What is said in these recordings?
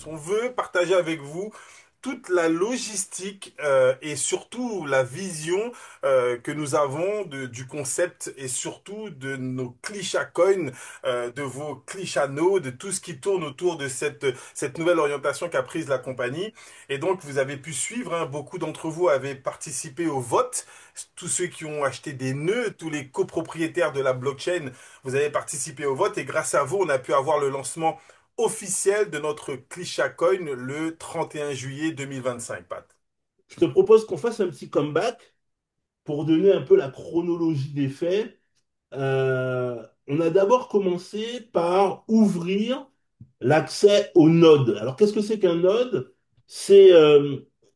On veut partager avec vous toute la logistique et surtout la vision que nous avons du concept et surtout de nos Klisha Coins, de vos Klisha Nodes, de tout ce qui tourne autour de cette nouvelle orientation qu'a prise la compagnie. Et donc, vous avez pu suivre, hein, beaucoup d'entre vous avaient participé au vote. Tous ceux qui ont acheté des nœuds, tous les copropriétaires de la blockchain, vous avez participé au vote et grâce à vous, on a pu avoir le lancement officiel de notre Klisha Coin le 31 juillet 2025, Pat. Je te propose qu'on fasse un petit comeback pour donner un peu la chronologie des faits. On a d'abord commencé par ouvrir l'accès au node. Alors, qu'est-ce que c'est qu'un node? C'est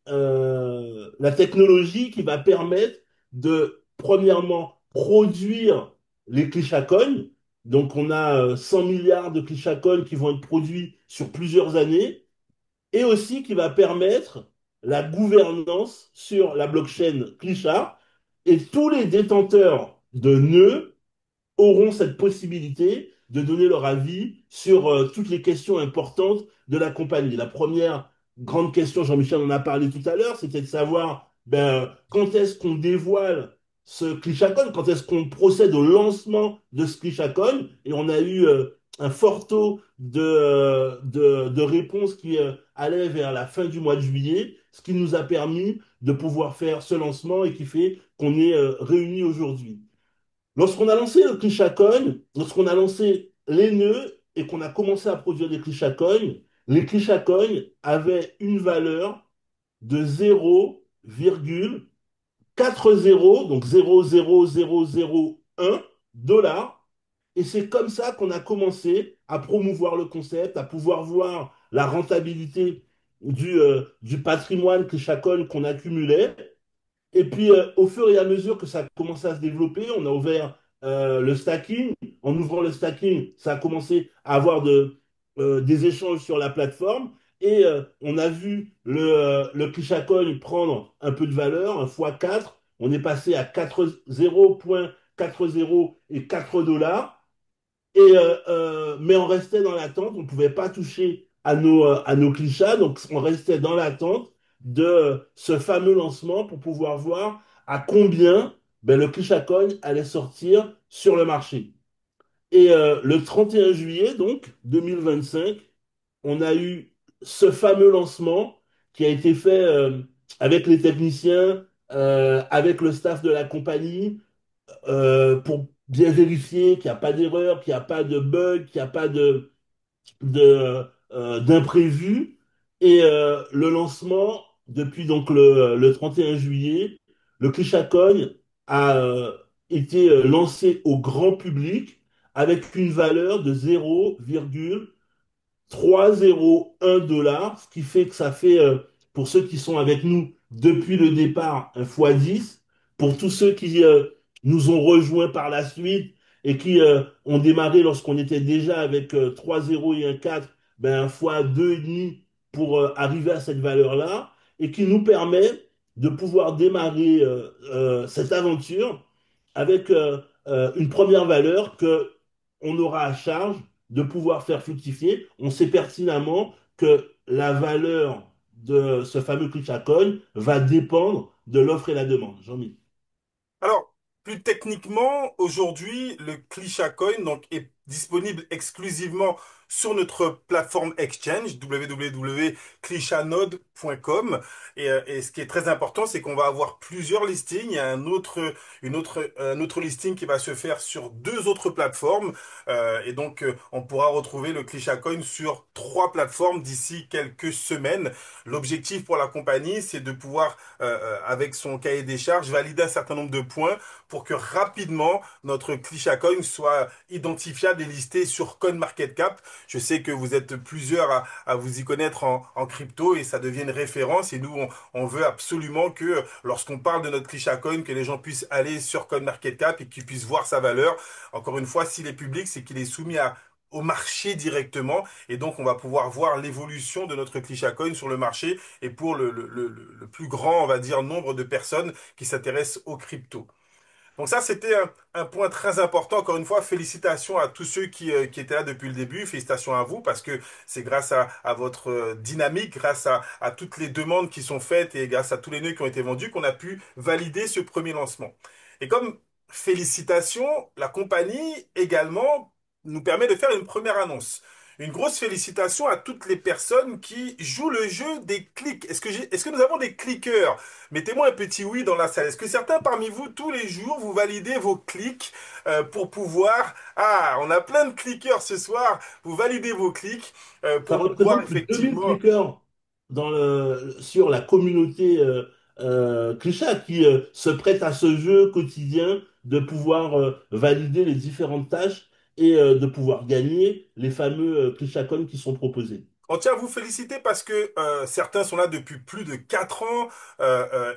la technologie qui va permettre de, premièrement, produire les clichacons. Donc, on a 100 milliards de clichacons qui vont être produits sur plusieurs années et aussi qui va permettre la gouvernance sur la blockchain Clichat. Et tous les détenteurs de nœuds auront cette possibilité de donner leur avis sur toutes les questions importantes de la compagnie. La première grande question, Jean-Michel en a parlé tout à l'heure, c'était de savoir quand est-ce qu'on dévoile ce Clichacon, quand est-ce qu'on procède au lancement de ce Clichacon. Et on a eu un fort taux de réponses qui allait vers la fin du mois de juillet, ce qui nous a permis de pouvoir faire ce lancement et qui fait qu'on est réunis aujourd'hui. Lorsqu'on a lancé le Clichacon, lorsqu'on a lancé les nœuds et qu'on a commencé à produire des Clichacon, les Clichacon avaient une valeur de 0,40, donc 0,00001 $. Et c'est comme ça qu'on a commencé à promouvoir le concept, à pouvoir voir la rentabilité du patrimoine Clichacon qu'on accumulait. Et puis, au fur et à mesure que ça a commencé à se développer, on a ouvert le stacking. En ouvrant le stacking, ça a commencé à avoir des échanges sur la plateforme. Et on a vu le Kishacoin prendre un peu de valeur, un fois 4. On est passé à 0,40 et 4 dollars. Mais on restait dans l'attente, on ne pouvait pas toucher à nos clichés, donc on restait dans l'attente de ce fameux lancement pour pouvoir voir à combien le Clichacoin allait sortir sur le marché. Et le 31 juillet, donc 2025, on a eu ce fameux lancement qui a été fait avec les techniciens, avec le staff de la compagnie, pour bien vérifier qu'il n'y a pas d'erreur, qu'il n'y a pas de bug, qu'il n'y a pas d'imprévu. Et le lancement, depuis donc le 31 juillet, le Clichacoin a été lancé au grand public avec une valeur de 0,301 $, ce qui fait que ça fait, pour ceux qui sont avec nous depuis le départ, un fois 10. Pour tous ceux qui nous ont rejoints par la suite et qui ont démarré lorsqu'on était déjà avec 3 zéros et un 4, un fois 2,5 pour arriver à cette valeur-là, et qui nous permet de pouvoir démarrer cette aventure avec une première valeur que on aura à charge de pouvoir faire fructifier. On sait pertinemment que la valeur de ce fameux Clichacon va dépendre de l'offre et la demande. Jean-Mi. Alors, plus techniquement, aujourd'hui, le Klisha Coin donc, est disponible exclusivement sur notre plateforme exchange www.clishanode.com et ce qui est très important, c'est qu'on va avoir plusieurs listings. Il y a un autre listing qui va se faire sur deux autres plateformes et donc on pourra retrouver le Klisha Coin sur trois plateformes d'ici quelques semaines. L'objectif pour la compagnie, c'est de pouvoir avec son cahier des charges, valider un certain nombre de points pour que rapidement notre ClishaCoin soit identifiable et listé sur CoinMarketCap. Je sais que vous êtes plusieurs à vous y connaître en crypto et ça devient une référence. Et nous, on veut absolument que lorsqu'on parle de notre ClishaCoin, que les gens puissent aller sur CoinMarketCap et qu'ils puissent voir sa valeur. Encore une fois, s'il est public, c'est qu'il est soumis au marché directement et donc on va pouvoir voir l'évolution de notre ClishaCoin sur le marché et pour le plus grand, on va dire, nombre de personnes qui s'intéressent aux cryptos. Donc ça, c'était un point très important. Encore une fois, félicitations à tous ceux qui étaient là depuis le début. Félicitations à vous parce que c'est grâce à votre dynamique, grâce à toutes les demandes qui sont faites et grâce à tous les nœuds qui ont été vendus qu'on a pu valider ce premier lancement. Et comme félicitations, la compagnie également nous permet de faire une première annonce. Une grosse félicitation à toutes les personnes qui jouent le jeu des clics. Est-ce que nous avons des cliqueurs? Mettez-moi un petit oui dans la salle. Est-ce que certains parmi vous, tous les jours, vous validez vos clics pour pouvoir... Ah, on a plein de cliqueurs ce soir. Vous validez vos clics Ça pour pouvoir représente plus de 2000 effectivement... clickers sur la communauté Krisha qui se prête à ce jeu quotidien de pouvoir valider les différentes tâches et de pouvoir gagner les fameux Krisha Coins qui sont proposés. On tient à vous féliciter parce que certains sont là depuis plus de 4 ans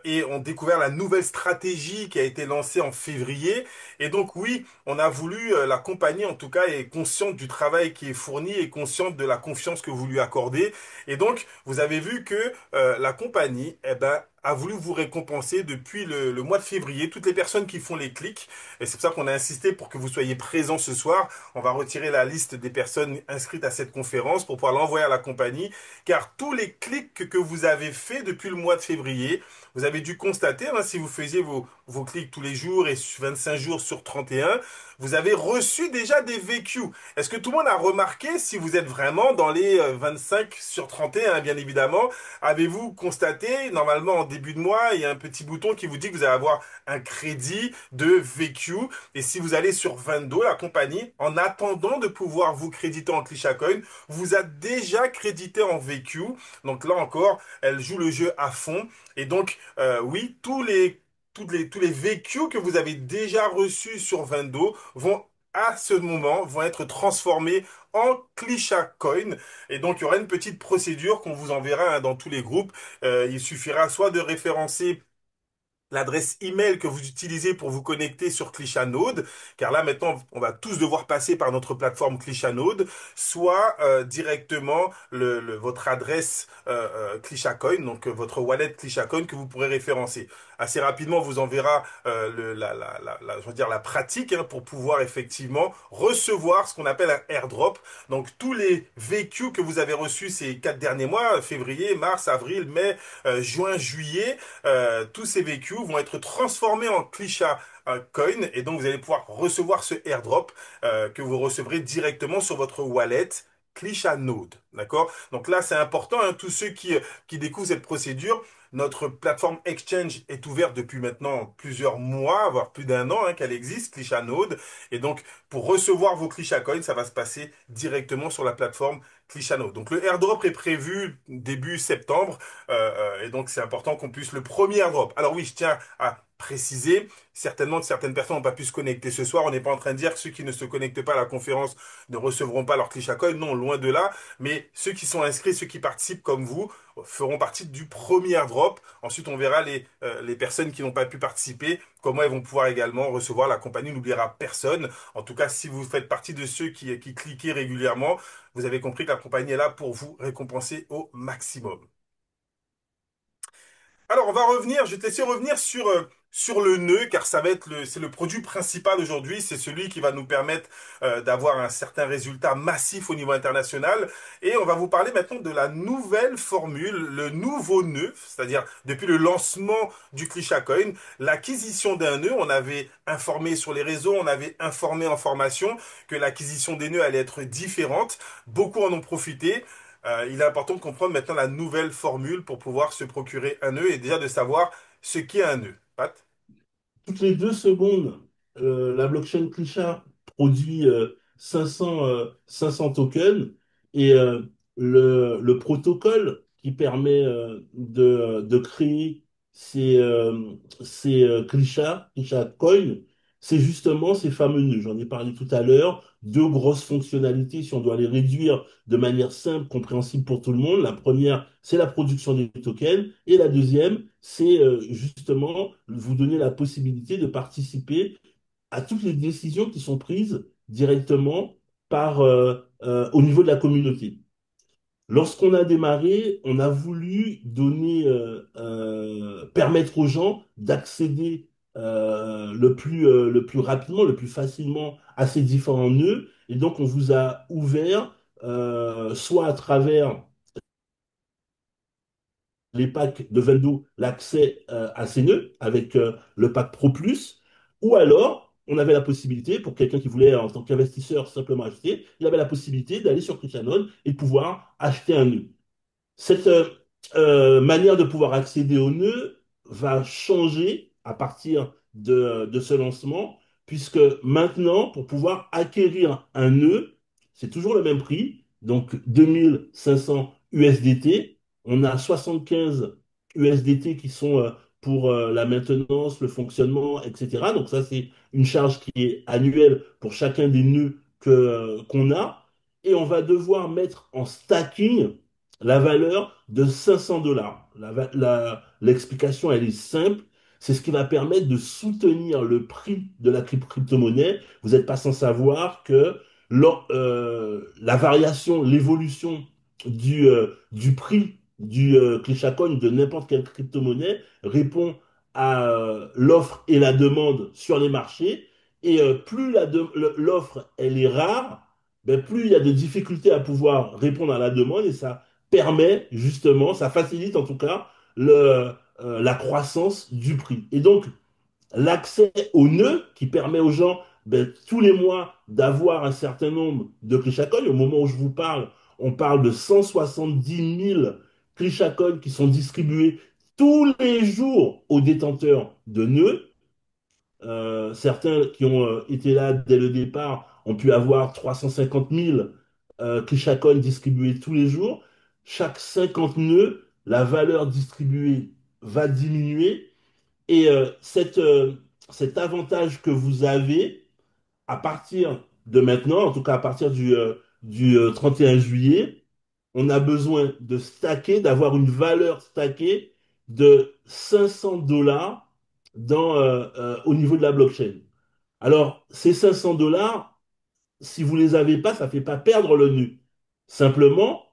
et ont découvert la nouvelle stratégie qui a été lancée en février. Et donc oui, on a voulu, la compagnie en tout cas est consciente du travail qui est fourni et consciente de la confiance que vous lui accordez. Et donc vous avez vu que la compagnie eh ben, a voulu vous récompenser depuis le mois de février, toutes les personnes qui font les clics. Et c'est pour ça qu'on a insisté pour que vous soyez présents ce soir. On va retirer la liste des personnes inscrites à cette conférence pour pouvoir l'envoyer à la compagnie, car tous les clics que vous avez faits depuis le mois de février, vous avez dû constater, hein, si vous faisiez vos clics tous les jours et 25 jours sur 31, vous avez reçu déjà des VQ. Est-ce que tout le monde a remarqué, si vous êtes vraiment dans les 25 sur 31, hein, bien évidemment, avez-vous constaté, normalement en début de mois, il y a un petit bouton qui vous dit que vous allez avoir un crédit de VQ. Et si vous allez sur Vendo, la compagnie, en attendant de pouvoir vous créditer en ClishaCoin, vous a déjà crédité en VQ. Donc là encore, elle joue le jeu à fond. Et donc, oui, tous les VQ que vous avez déjà reçus sur Vendo vont à ce moment vont être transformés en ClishaCoin. Et donc, il y aura une petite procédure qu'on vous enverra hein, dans tous les groupes. Il suffira soit de référencer l'adresse email que vous utilisez pour vous connecter sur ClishaNode, car là maintenant on va tous devoir passer par notre plateforme ClishaNode, soit directement votre adresse ClishaCoin, donc votre wallet ClishaCoin que vous pourrez référencer. Assez rapidement, on vous enverra je veux dire la pratique hein, pour pouvoir effectivement recevoir ce qu'on appelle un airdrop. Donc tous les VQ que vous avez reçus ces 4 derniers mois, février, mars, avril, mai, juin, juillet, tous ces véhicules vont être transformés en Clisha Coin et donc vous allez pouvoir recevoir ce airdrop que vous recevrez directement sur votre wallet Clisha Node. D'accord? Donc là, c'est important, hein, tous ceux qui découvrent cette procédure, notre plateforme Exchange est ouverte depuis maintenant plusieurs mois, voire plus d'1 an hein, qu'elle existe, Clisha Node. Et donc, pour recevoir vos Clisha Coins, ça va se passer directement sur la plateforme Clisha Node. Donc, le airdrop est prévu début septembre. Et donc, c'est important qu'on puisse le premier airdrop. Alors oui, je tiens à préciser, certainement que certaines personnes n'ont pas pu se connecter ce soir. On n'est pas en train de dire que ceux qui ne se connectent pas à la conférence ne recevront pas leur Clishacoin. Non, loin de là. Mais ceux qui sont inscrits, ceux qui participent comme vous, feront partie du premier airdrop. Ensuite, on verra les personnes qui n'ont pas pu participer, comment elles vont pouvoir également recevoir. La compagnie n'oubliera personne. En tout cas, si vous faites partie de ceux qui cliquez régulièrement, vous avez compris que la compagnie est là pour vous récompenser au maximum. Alors, on va revenir, je vais te laisser revenir sur le nœud, car ça va être c'est le produit principal aujourd'hui, c'est celui qui va nous permettre d'avoir un certain résultat massif au niveau international. Et on va vous parler maintenant de la nouvelle formule, le nouveau nœud, c'est-à-dire depuis le lancement du ClishaCoin, l'acquisition d'un nœud, on avait informé sur les réseaux, on avait informé en formation que l'acquisition des nœuds allait être différente. Beaucoup en ont profité. Il est important de comprendre maintenant la nouvelle formule pour pouvoir se procurer un nœud et déjà de savoir ce qu'est un nœud. Pat? Toutes les 2 secondes, la blockchain Krisha produit 500 tokens et le protocole qui permet de créer ces Krisha Coin, c'est justement ces fameux nœuds. J'en ai parlé tout à l'heure. 2 grosses fonctionnalités, si on doit les réduire de manière simple, compréhensible pour tout le monde. La première, c'est la production des tokens. Et la deuxième, c'est justement vous donner la possibilité de participer à toutes les décisions qui sont prises directement au niveau de la communauté. Lorsqu'on a démarré, on a voulu permettre aux gens d'accéder le plus rapidement, le plus facilement à ces différents nœuds. Et donc, on vous a ouvert, soit à travers les packs de Vendo, l'accès à ces nœuds avec le pack Pro Plus, ou alors on avait la possibilité, pour quelqu'un qui voulait en tant qu'investisseur simplement acheter, il avait la possibilité d'aller sur Christianon et de pouvoir acheter un nœud. Cette manière de pouvoir accéder au nœud va changer à partir de ce lancement, puisque maintenant, pour pouvoir acquérir un nœud, c'est toujours le même prix, donc 2500 USDT. On a 75 USDT qui sont pour la maintenance, le fonctionnement, etc. Donc ça, c'est une charge qui est annuelle pour chacun des nœuds qu'on a. Et on va devoir mettre en stacking la valeur de 500 dollars. L'explication, elle est simple. C'est ce qui va permettre de soutenir le prix de la crypto-monnaie. Vous n'êtes pas sans savoir que la variation, l'évolution du prix du Clishacoin de n'importe quelle crypto-monnaie répond à l'offre et la demande sur les marchés. Et plus l'offre elle est rare, ben, plus il y a de difficultés à pouvoir répondre à la demande et ça permet justement, ça facilite en tout cas la croissance du prix. Et donc, l'accès au nœud qui permet aux gens ben, tous les mois d'avoir un certain nombre de Clichacoin. Au moment où je vous parle, on parle de 170 000 Clichacoin qui sont distribués tous les jours aux détenteurs de nœuds. Certains qui ont été là dès le départ ont pu avoir 350 000 Clichacoin distribués tous les jours. Chaque 50 nœuds, la valeur distribuée va diminuer et cet avantage que vous avez à partir de maintenant, en tout cas à partir du 31 juillet, on a besoin de stacker, d'avoir une valeur stackée de 500 dollars au niveau de la blockchain. Alors, ces 500 dollars, si vous les avez pas, ça ne fait pas perdre le nœud. Simplement,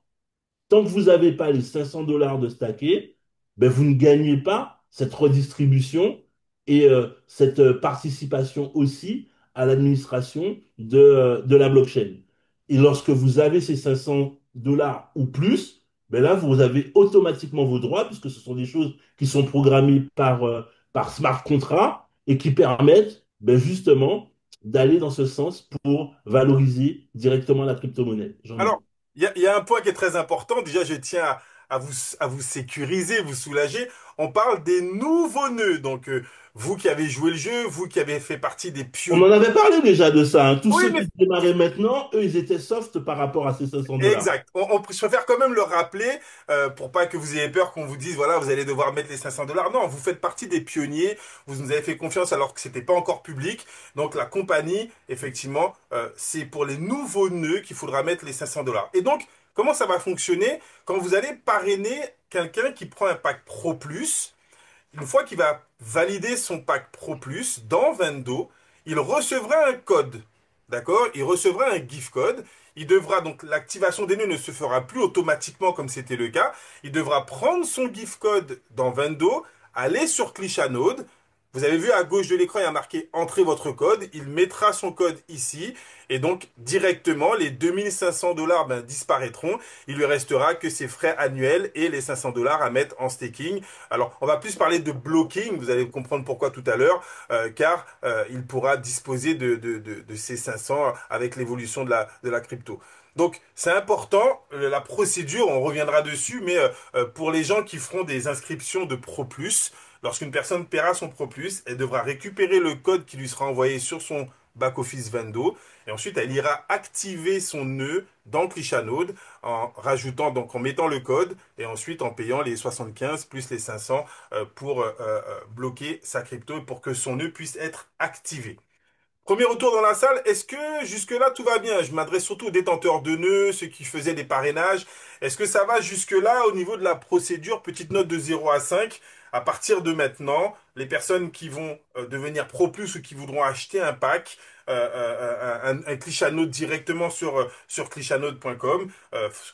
tant que vous n'avez pas les 500 dollars de stacké, ben vous ne gagnez pas cette redistribution et cette participation aussi à l'administration de la blockchain. Et lorsque vous avez ces 500 dollars ou plus, ben là, vous avez automatiquement vos droits, puisque ce sont des choses qui sont programmées par smart contract et qui permettent ben justement d'aller dans ce sens pour valoriser directement la crypto-monnaie. Jean-Luc. Alors, il y a un point qui est très important. Déjà, je tiens à vous sécuriser, vous soulager. On parle des nouveaux nœuds. Donc, vous qui avez joué le jeu, vous qui avez fait partie des On pionniers. en avait parlé déjà de ça, hein. Tous Oui, ceux mais qui démarraient maintenant, eux, ils étaient soft par rapport à ces 500 dollars. exact. Je préfère quand même le rappeler pour pas que vous ayez peur qu'on vous dise, voilà, vous allez devoir mettre les 500 dollars. Non, vous faites partie des pionniers. Vous nous avez fait confiance alors que c'était pas encore public. Donc, la compagnie, effectivement, c'est pour les nouveaux nœuds qu'il faudra mettre les 500 dollars. Et donc, comment ça va fonctionner quand vous allez parrainer quelqu'un qui prend un pack Pro Plus? Une fois qu'il va valider son pack Pro Plus dans Vendo, il recevra un code. D'accord? Il recevra un gift code. Il devra donc, l'activation des nœuds ne se fera plus automatiquement comme c'était le cas. Il devra prendre son gift code dans Vendo, aller sur Clichanode. Vous avez vu à gauche de l'écran, il y a marqué Entrez votre code. Il mettra son code ici. Et donc, directement, les 2500 dollars ben, disparaîtront. Il lui restera que ses frais annuels et les 500 dollars à mettre en staking. Alors, on va plus parler de blocking, vous allez comprendre pourquoi tout à l'heure, car il pourra disposer de ces 500 avec l'évolution de la crypto. Donc, c'est important, la procédure, on reviendra dessus, mais pour les gens qui feront des inscriptions de Pro Plus, lorsqu'une personne paiera son Pro Plus, elle devra récupérer le code qui lui sera envoyé sur son back-office Vendo, et ensuite elle ira activer son nœud dans Clichanode en rajoutant, donc en mettant le code, et ensuite en payant les 75 plus les 500 pour bloquer sa crypto et pour que son nœud puisse être activé. Premier retour dans la salle, est-ce que jusque-là tout va bien? Je m'adresse surtout aux détenteurs de nœuds, ceux qui faisaient des parrainages. Est-ce que ça va jusque-là au niveau de la procédure? Petite note de 0 à 5. À partir de maintenant, les personnes qui vont devenir Pro Plus ou qui voudront acheter un pack, un Clichanode directement sur clichanode.com,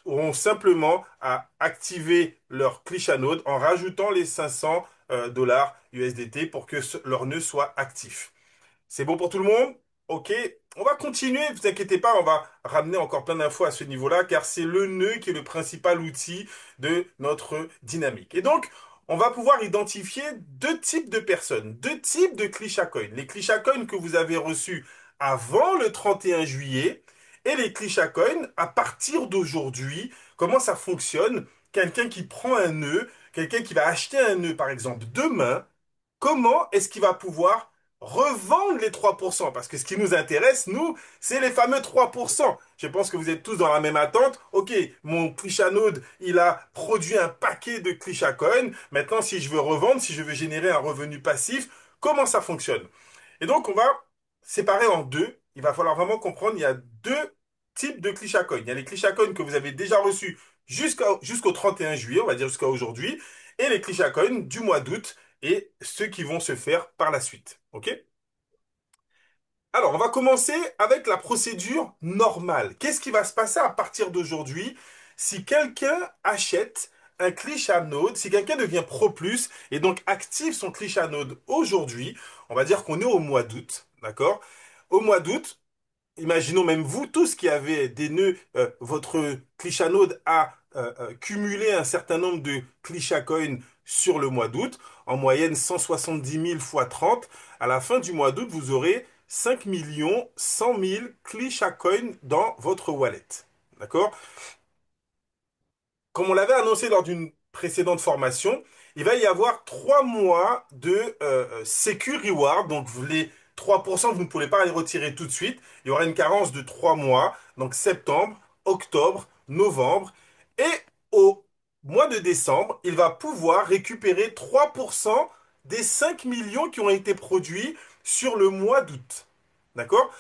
auront simplement à activer leur Clichanode en rajoutant les 500 dollars USDT pour que leur nœud soit actif. C'est bon pour tout le monde? Ok, on va continuer, ne vous inquiétez pas, on va ramener encore plein d'infos à ce niveau-là, car c'est le nœud qui est le principal outil de notre dynamique. Et donc, on va pouvoir identifier deux types de personnes, deux types de clichés coins. Les clichés coins que vous avez reçus avant le 31 juillet et les clichés coins à partir d'aujourd'hui. Comment ça fonctionne? Quelqu'un qui prend un nœud, quelqu'un qui va acheter un nœud, par exemple, demain, comment est-ce qu'il va pouvoir revendre les 3%? Parce que ce qui nous intéresse, nous, c'est les fameux 3%. Je pense que vous êtes tous dans la même attente. Ok, mon Clichanode, il a produit un paquet de Clichacoin. Maintenant, si je veux revendre, si je veux générer un revenu passif, comment ça fonctionne? Et donc, on va séparer en deux. Il va falloir vraiment comprendre, il y a deux types de Clichacoin. Il y a les Clichacoin que vous avez déjà reçus jusqu'au 31 juillet, on va dire jusqu'à aujourd'hui, et les Clichacoin du mois d'août et ceux qui vont se faire par la suite. OK? Alors, on va commencer avec la procédure normale. Qu'est-ce qui va se passer à partir d'aujourd'hui si quelqu'un achète un Clichanode, si quelqu'un devient Pro Plus et donc active son Clichanode aujourd'hui, on va dire qu'on est au mois d'août, d'accord? Au mois d'août, imaginons même vous tous qui avez des nœuds, votre Clichanode a cumulé un certain nombre de Clichacoin sur le mois d'août, en moyenne 170 000 fois 30. À la fin du mois d'août, vous aurez 5 100 000 Clichacoin dans votre wallet. D'accord? Comme on l'avait annoncé lors d'une précédente formation, il va y avoir 3 mois de Secure Reward. Donc, les 3%, vous ne pourrez pas les retirer tout de suite. Il y aura une carence de 3 mois. Donc, septembre, octobre, novembre. Et au mois de décembre, il va pouvoir récupérer 3% des 5 millions qui ont été produits sur le mois d'août. D'accord?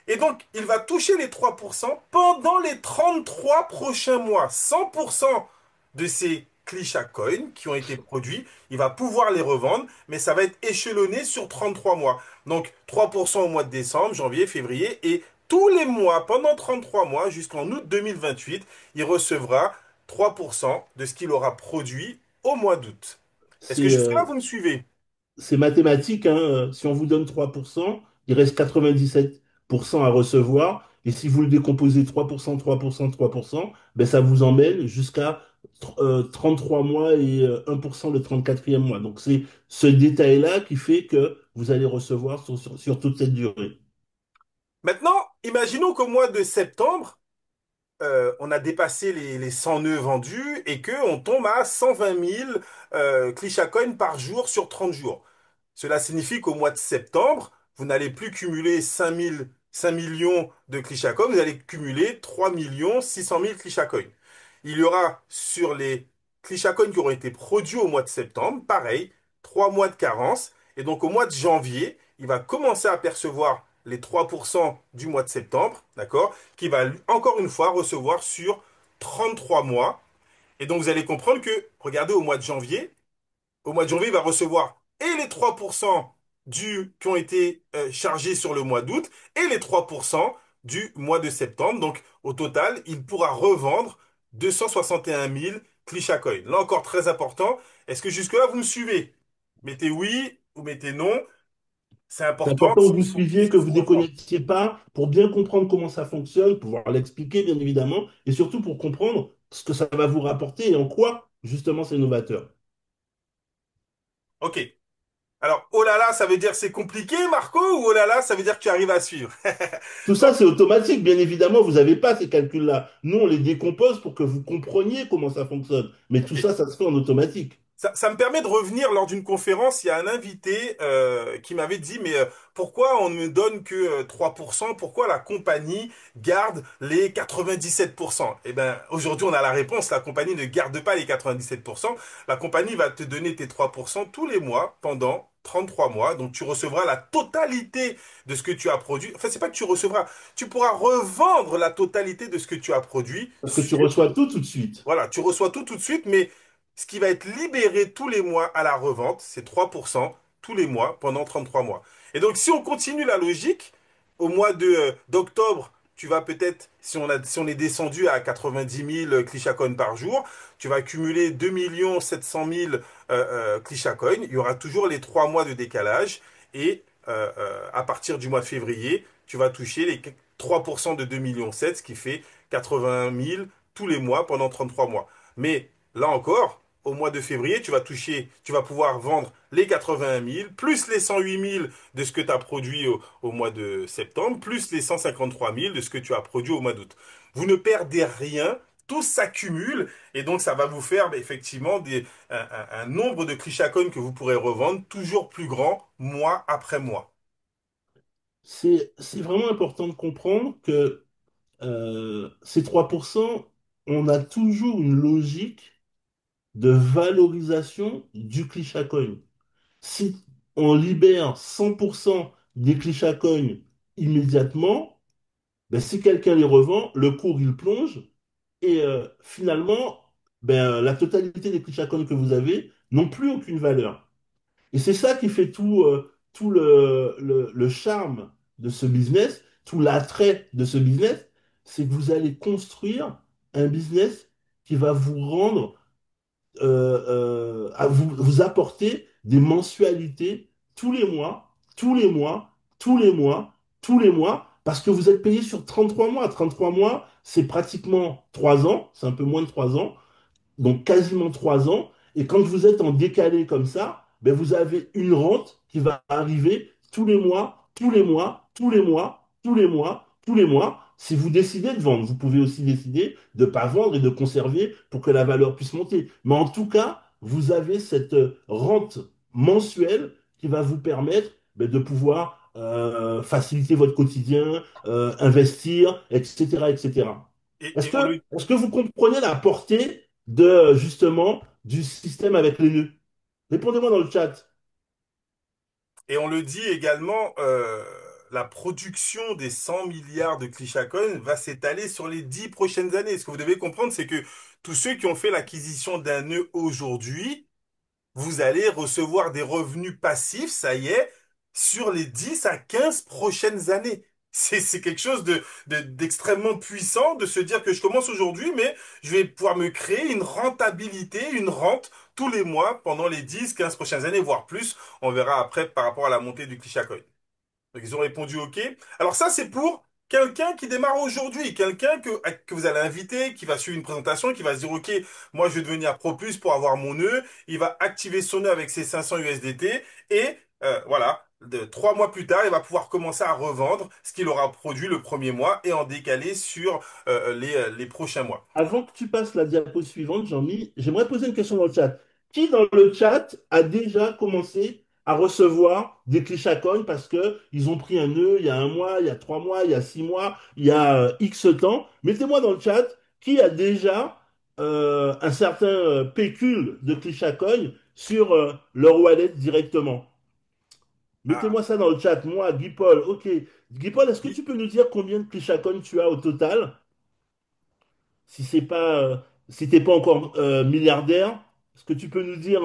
Et donc, il va toucher les 3% pendant les 33 prochains mois. 100% de ces Clichat Coins qui ont été produits, il va pouvoir les revendre, mais ça va être échelonné sur 33 mois. Donc, 3% au mois de décembre, janvier, février, et tous les mois, pendant 33 mois, jusqu'en août 2028, il recevra 3% de ce qu'il aura produit au mois d'août. Est-ce que C'est jusque-là, vous me suivez? c'est mathématique, hein. Si on vous donne 3%, il reste 97% à recevoir. Et si vous le décomposez 3%, 3%, 3%, ben ça vous emmène jusqu'à 33 mois et 1% le 34e mois. Donc c'est ce détail-là qui fait que vous allez recevoir sur toute cette durée. Maintenant, imaginons qu'au mois de septembre, on a dépassé les 100 nœuds vendus et qu'on tombe à 120 000 Clichat Coin par jour sur 30 jours. Cela signifie qu'au mois de septembre, vous n'allez plus cumuler 5 millions de Clichat Coin, vous allez cumuler 3 600 000 Clichat Coin. Il y aura sur les Clichat Coin qui auront été produits au mois de septembre, pareil, 3 mois de carence. Et donc au mois de janvier, il va commencer à percevoir les 3% du mois de septembre, d'accord? Qui va encore une fois recevoir sur 33 mois. Et donc vous allez comprendre que, regardez, au mois de janvier, il va recevoir et les 3% qui ont été chargés sur le mois d'août et les 3% du mois de septembre. Donc au total, il pourra revendre 261 000 Clichat-Coin. Là encore, très important. Est-ce que jusque-là, vous me suivez? Mettez oui ou mettez non. C'est C'est important. important que vous suiviez, que Il vous faut reprendre. déconnectiez pas pour bien comprendre comment ça fonctionne, pouvoir l'expliquer bien évidemment, et surtout pour comprendre ce que ça va vous rapporter et en quoi justement c'est novateur. Ok. Alors, oh là là, ça veut dire c'est compliqué, Marco, ou oh là là, ça veut dire que tu arrives à suivre? Tout ça, c'est automatique, bien évidemment, vous n'avez pas ces calculs-là. Nous, on les décompose pour que vous compreniez comment ça fonctionne. Mais tout Ok. ça, ça se fait en automatique. Ça me permet de revenir lors d'une conférence, il y a un invité qui m'avait dit, mais pourquoi on ne me donne que 3%? Pourquoi la compagnie garde les 97%? Eh bien, aujourd'hui, on a la réponse, la compagnie ne garde pas les 97%. La compagnie va te donner tes 3% tous les mois pendant 33 mois. Donc, tu recevras la totalité de ce que tu as produit. Enfin, c'est pas que tu recevras, tu pourras revendre la totalité de ce que tu as produit Parce que tu sur reçois tout de suite. voilà, tu reçois tout de suite, mais ce qui va être libéré tous les mois à la revente, c'est 3% tous les mois pendant 33 mois. Et donc, si on continue la logique, au mois d'octobre, tu vas peut-être, si on est descendu à 90 000 Clichacon par jour, tu vas cumuler 2 700 000 Clichacon. Il y aura toujours les 3 mois de décalage et à partir du mois de février, tu vas toucher les 3% de 2,7 millions, ce qui fait 80 000 tous les mois pendant 33 mois. Mais là encore, au mois de février, tu vas pouvoir vendre les 81 000, plus les 108 000 de ce que tu as produit au mois de septembre, plus les 153 000 de ce que tu as produit au mois d'août. Vous ne perdez rien, tout s'accumule, et donc ça va vous faire effectivement un nombre de clichacons que vous pourrez revendre toujours plus grand, mois après mois. C'est vraiment important de comprendre que ces 3%, on a toujours une logique de valorisation du Clichacoin. Si on libère 100% des Clichacoins immédiatement, ben, si quelqu'un les revend, le cours il plonge et finalement, ben, la totalité des Clichacoins que vous avez n'ont plus aucune valeur. Et c'est ça qui fait tout le charme de ce business, tout l'attrait de ce business, c'est que vous allez construire un business qui va vous rendre, à vous apporter des mensualités tous les mois, tous les mois, tous les mois, tous les mois, parce que vous êtes payé sur 33 mois. 33 mois, c'est pratiquement 3 ans, c'est un peu moins de 3 ans donc quasiment 3 ans. Et quand vous êtes en décalé comme ça, ben vous avez une rente qui va arriver tous les mois, tous les mois, tous les mois, tous les mois, tous les mois. Si vous décidez de vendre, vous pouvez aussi décider de ne pas vendre et de conserver pour que la valeur puisse monter. Mais en tout cas, vous avez cette rente mensuelle qui va vous permettre ben, de pouvoir faciliter votre quotidien, investir, etc., etc. Et on le, Est-ce que vous comprenez la portée de justement du système avec les nœuds? Répondez-moi dans le chat. Et on le dit également, la production des 100 milliards de Clichacon va s'étaler sur les 10 prochaines années. Ce que vous devez comprendre, c'est que tous ceux qui ont fait l'acquisition d'un nœud aujourd'hui, vous allez recevoir des revenus passifs, ça y est, sur les 10 à 15 prochaines années. C'est quelque chose d'extrêmement puissant de se dire que je commence aujourd'hui, mais je vais pouvoir me créer une rentabilité, une rente tous les mois pendant les 10, 15 prochaines années, voire plus. On verra après par rapport à la montée du Clichacoin. Donc ils ont répondu OK. Alors ça, c'est pour quelqu'un qui démarre aujourd'hui, quelqu'un que vous allez inviter, qui va suivre une présentation, qui va se dire OK, moi je vais devenir Pro Plus pour avoir mon nœud. Il va activer son nœud avec ses 500 USDT et voilà, 3 mois plus tard, il va pouvoir commencer à revendre ce qu'il aura produit le premier mois et en décaler sur les prochains mois. Avant que tu passes la diapo suivante, Jean-Mi, j'aimerais poser une question dans le chat. Qui dans le chat a déjà commencé à recevoir des clichacognes parce que ils ont pris un nœud il y a 1 mois, il y a 3 mois, il y a 6 mois, il y a X temps? Mettez-moi dans le chat qui a déjà un certain pécule de clichacognes sur leur wallet directement. Ah, Mettez-moi ça dans le chat. Moi, Guy Paul. Ok. Guy Paul, est-ce que oui. tu peux nous dire combien de clichacognes tu as au total? Si c'est pas, si t'es pas encore milliardaire, est-ce que tu peux nous dire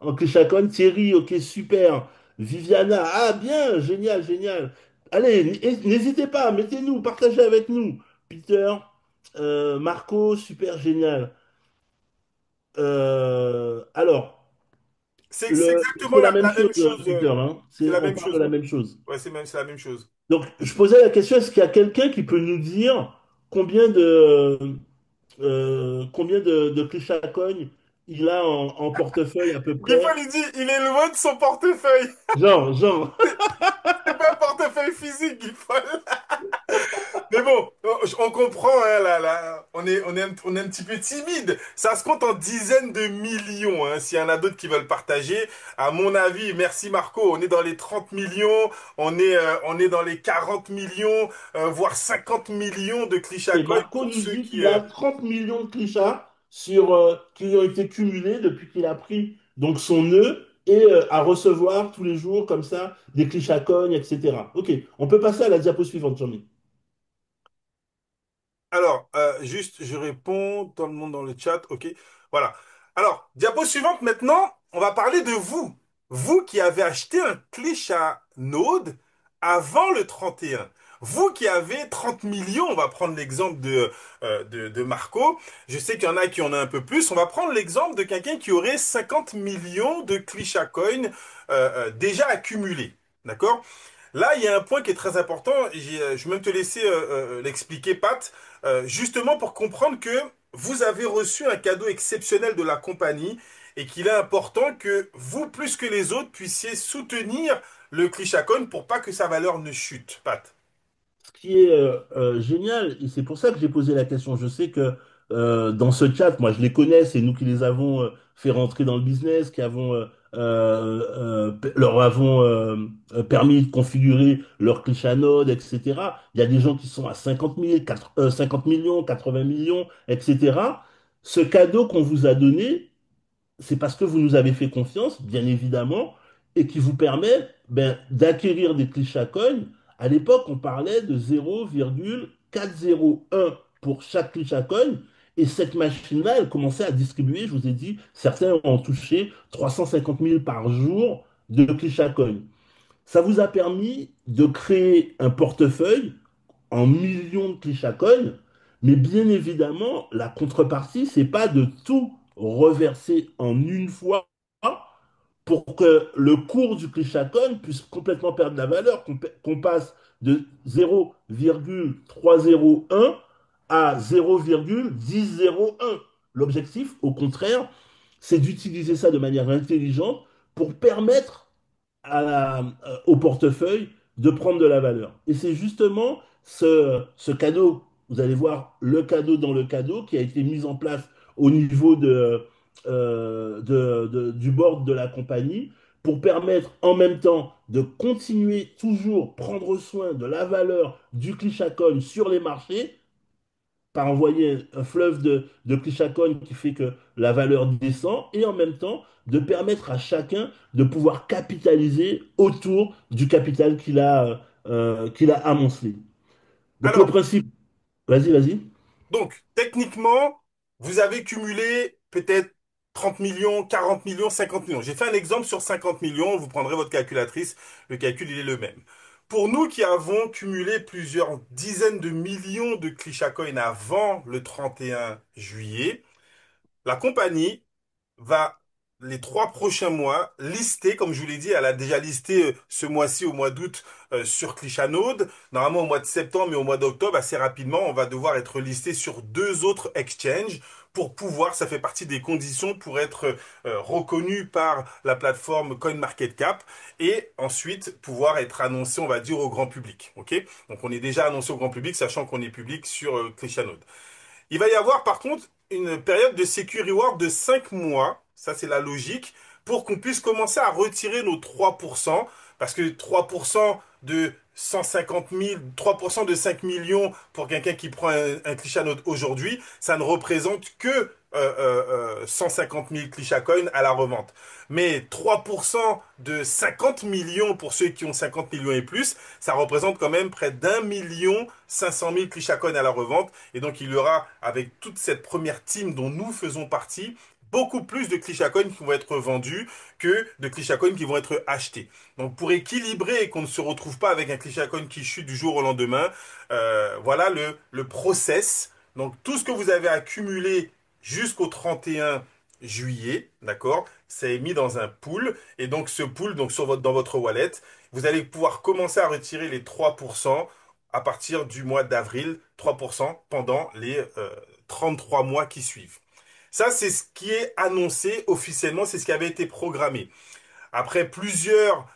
en clichacognes? Thierry, ok, super. Viviana, ah bien, génial, génial. Allez, n'hésitez pas, mettez-nous, partagez avec nous. Peter, Marco, super génial. Alors, C'est exactement c'est la même la chose, même chose. Peter, hein. C'est la On même parle de chose. la même chose. Ouais, c'est la même chose. Donc, je posais la question, est-ce qu'il y a quelqu'un qui peut nous dire combien de Clichacognes il a en portefeuille à peu Guillaume, près? il dit, il est loin de son portefeuille. Genre, C'est pas un portefeuille physique, Guillaume. Mais bon, on comprend, hein, on est un petit peu timide. Ça se compte en dizaines de millions, hein. S'il y en a d'autres qui veulent partager, à mon avis, merci Marco, on est dans les 30 millions, on est dans les 40 millions, voire 50 millions de et Clichacoin Marco pour nous ceux dit qui, qu'il a 30 millions de clichas qui ont été cumulés depuis qu'il a pris donc son nœud et à recevoir tous les jours comme ça des Clichacognes, etc. Ok, on peut passer à la diapo suivante, Jean-Mi. Alors, juste, je réponds, tout le monde dans le chat, ok. Voilà. Alors, diapo suivante maintenant, on va parler de vous. Vous qui avez acheté un Clichanode avant le 31. Vous qui avez 30 millions, on va prendre l'exemple de Marco, je sais qu'il y en a qui en ont un peu plus, on va prendre l'exemple de quelqu'un qui aurait 50 millions de Klisha Coin déjà accumulés. D'accord? Là, il y a un point qui est très important, je vais même te laisser l'expliquer, Pat, justement pour comprendre que vous avez reçu un cadeau exceptionnel de la compagnie et qu'il est important que vous, plus que les autres, puissiez soutenir le Clichacon pour pas que sa valeur ne chute, Pat. Ce qui est génial, et c'est pour ça que j'ai posé la question. Je sais que dans ce chat, moi je les connais, c'est nous qui les avons fait rentrer dans le business, qui avons leur avons permis de configurer leur cliché Node, etc. Il y a des gens qui sont à 50 millions, 80 millions, etc. Ce cadeau qu'on vous a donné, c'est parce que vous nous avez fait confiance, bien évidemment, et qui vous permet d'acquérir des clichés coins. À l'époque, on parlait de 0,401 pour chaque cliché coin. Et cette machine-là, elle commençait à distribuer, je vous ai dit, certains ont touché 350 000 par jour de clichés coins. Ça vous a permis de créer un portefeuille en millions de clichés coins, mais bien évidemment, la contrepartie, c'est pas de tout reverser en une fois pour que le cours du Clichacon puisse complètement perdre de la valeur, qu'on passe de 0,301 à 0,1001. L'objectif, au contraire, c'est d'utiliser ça de manière intelligente pour permettre au portefeuille de prendre de la valeur. Et c'est justement ce cadeau, vous allez voir le cadeau dans le cadeau qui a été mis en place au niveau du board de la compagnie pour permettre en même temps de continuer toujours prendre soin de la valeur du Clichacon sur les marchés par envoyer un fleuve de Clichacon qui fait que la valeur descend et en même temps de permettre à chacun de pouvoir capitaliser autour du capital qu'il a amoncelé. Donc le Alors, principe, vas-y, vas-y. donc, techniquement, vous avez cumulé peut-être 30 millions, 40 millions, 50 millions. J'ai fait un exemple sur 50 millions, vous prendrez votre calculatrice, le calcul, il est le même. Pour nous qui avons cumulé plusieurs dizaines de millions de Clichacoin avant le 31 juillet, la compagnie va, les 3 prochains mois, lister, comme je vous l'ai dit, elle a déjà listé ce mois-ci, au mois d'août, sur Clichanode. Normalement, au mois de septembre et au mois d'octobre, assez rapidement, on va devoir être listé sur deux autres exchanges pour pouvoir, ça fait partie des conditions pour être reconnu par la plateforme CoinMarketCap et ensuite pouvoir être annoncé, on va dire, au grand public. OK? Donc, on est déjà annoncé au grand public, sachant qu'on est public sur Clichanode. Il va y avoir par contre une période de Security Reward de 5 mois, ça c'est la logique, pour qu'on puisse commencer à retirer nos 3%, parce que 3% de 150 000, 3% de 5 millions pour quelqu'un qui prend un cliché note aujourd'hui, ça ne représente que 150 000 clichés coins à la revente. Mais 3% de 50 millions pour ceux qui ont 50 millions et plus, ça représente quand même près d'1 500 000 clichés coins à la revente. Et donc, il y aura, avec toute cette première team dont nous faisons partie, beaucoup plus de clichés coins qui vont être vendus que de clichés coins qui vont être achetés. Donc, pour équilibrer et qu'on ne se retrouve pas avec un cliché coin qui chute du jour au lendemain, voilà le process. Donc, tout ce que vous avez accumulé jusqu'au 31 juillet, d'accord, ça est mis dans un pool. Et donc, ce pool, donc dans votre wallet, vous allez pouvoir commencer à retirer les 3% à partir du mois d'avril, 3% pendant les 33 mois qui suivent. Ça, c'est ce qui est annoncé officiellement, c'est ce qui avait été programmé. Après plusieurs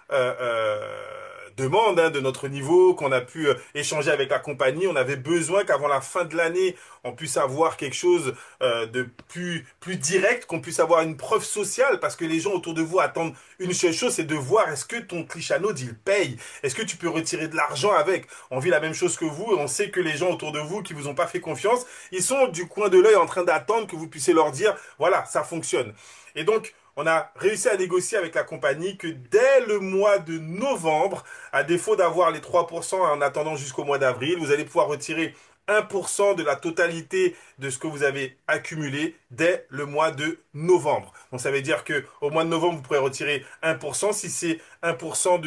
demandes de notre niveau, qu'on a pu échanger avec la compagnie, on avait besoin qu'avant la fin de l'année, on puisse avoir quelque chose de plus direct, qu'on puisse avoir une preuve sociale, parce que les gens autour de vous attendent une seule chose, c'est de voir est-ce que ton Clichanode, il paye, est-ce que tu peux retirer de l'argent avec. On vit la même chose que vous, et on sait que les gens autour de vous qui vous ont pas fait confiance, ils sont du coin de l'œil en train d'attendre que vous puissiez leur dire, voilà, ça fonctionne. Et donc, on a réussi à négocier avec la compagnie que dès le mois de novembre, à défaut d'avoir les 3% en attendant jusqu'au mois d'avril, vous allez pouvoir retirer 1% de la totalité de ce que vous avez accumulé dès le mois de novembre. Donc ça veut dire que au mois de novembre, vous pourrez retirer 1%. Si c'est 1%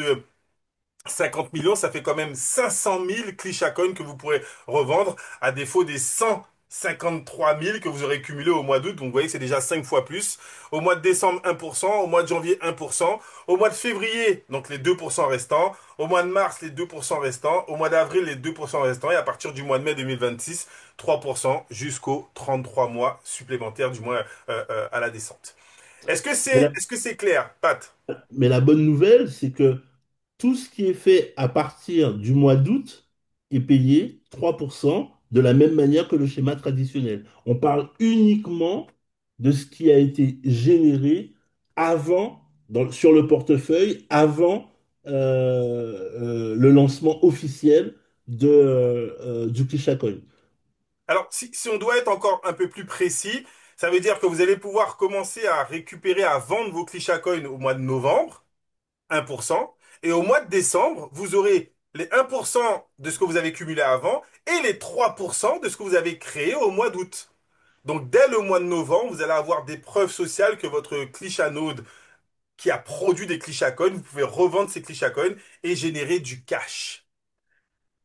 50 millions, ça fait quand même 500 000 clichés coins que vous pourrez revendre, à défaut des 153 000 que vous aurez cumulés au mois d'août. Donc, vous voyez, c'est déjà 5 fois plus. Au mois de décembre, 1%. Au mois de janvier, 1%. Au mois de février, donc les 2% restants. Au mois de mars, les 2% restants. Au mois d'avril, les 2% restants. Et à partir du mois de mai 2026, 3% jusqu'aux 33 mois supplémentaires du mois à la descente. Mais la, Est-ce que c'est clair, Pat? mais la bonne nouvelle, c'est que tout ce qui est fait à partir du mois d'août est payé 3% de la même manière que le schéma traditionnel. On parle uniquement de ce qui a été généré avant, sur le portefeuille, avant le lancement officiel du Kishacoin. Alors, si on doit être encore un peu plus précis, ça veut dire que vous allez pouvoir commencer à récupérer, à vendre vos Clisha Coins au mois de novembre, 1%, et au mois de décembre, vous aurez les 1% de ce que vous avez cumulé avant et les 3% de ce que vous avez créé au mois d'août. Donc, dès le mois de novembre, vous allez avoir des preuves sociales que votre Clisha Node qui a produit des Clisha Coins, vous pouvez revendre ces Clisha Coins et générer du cash.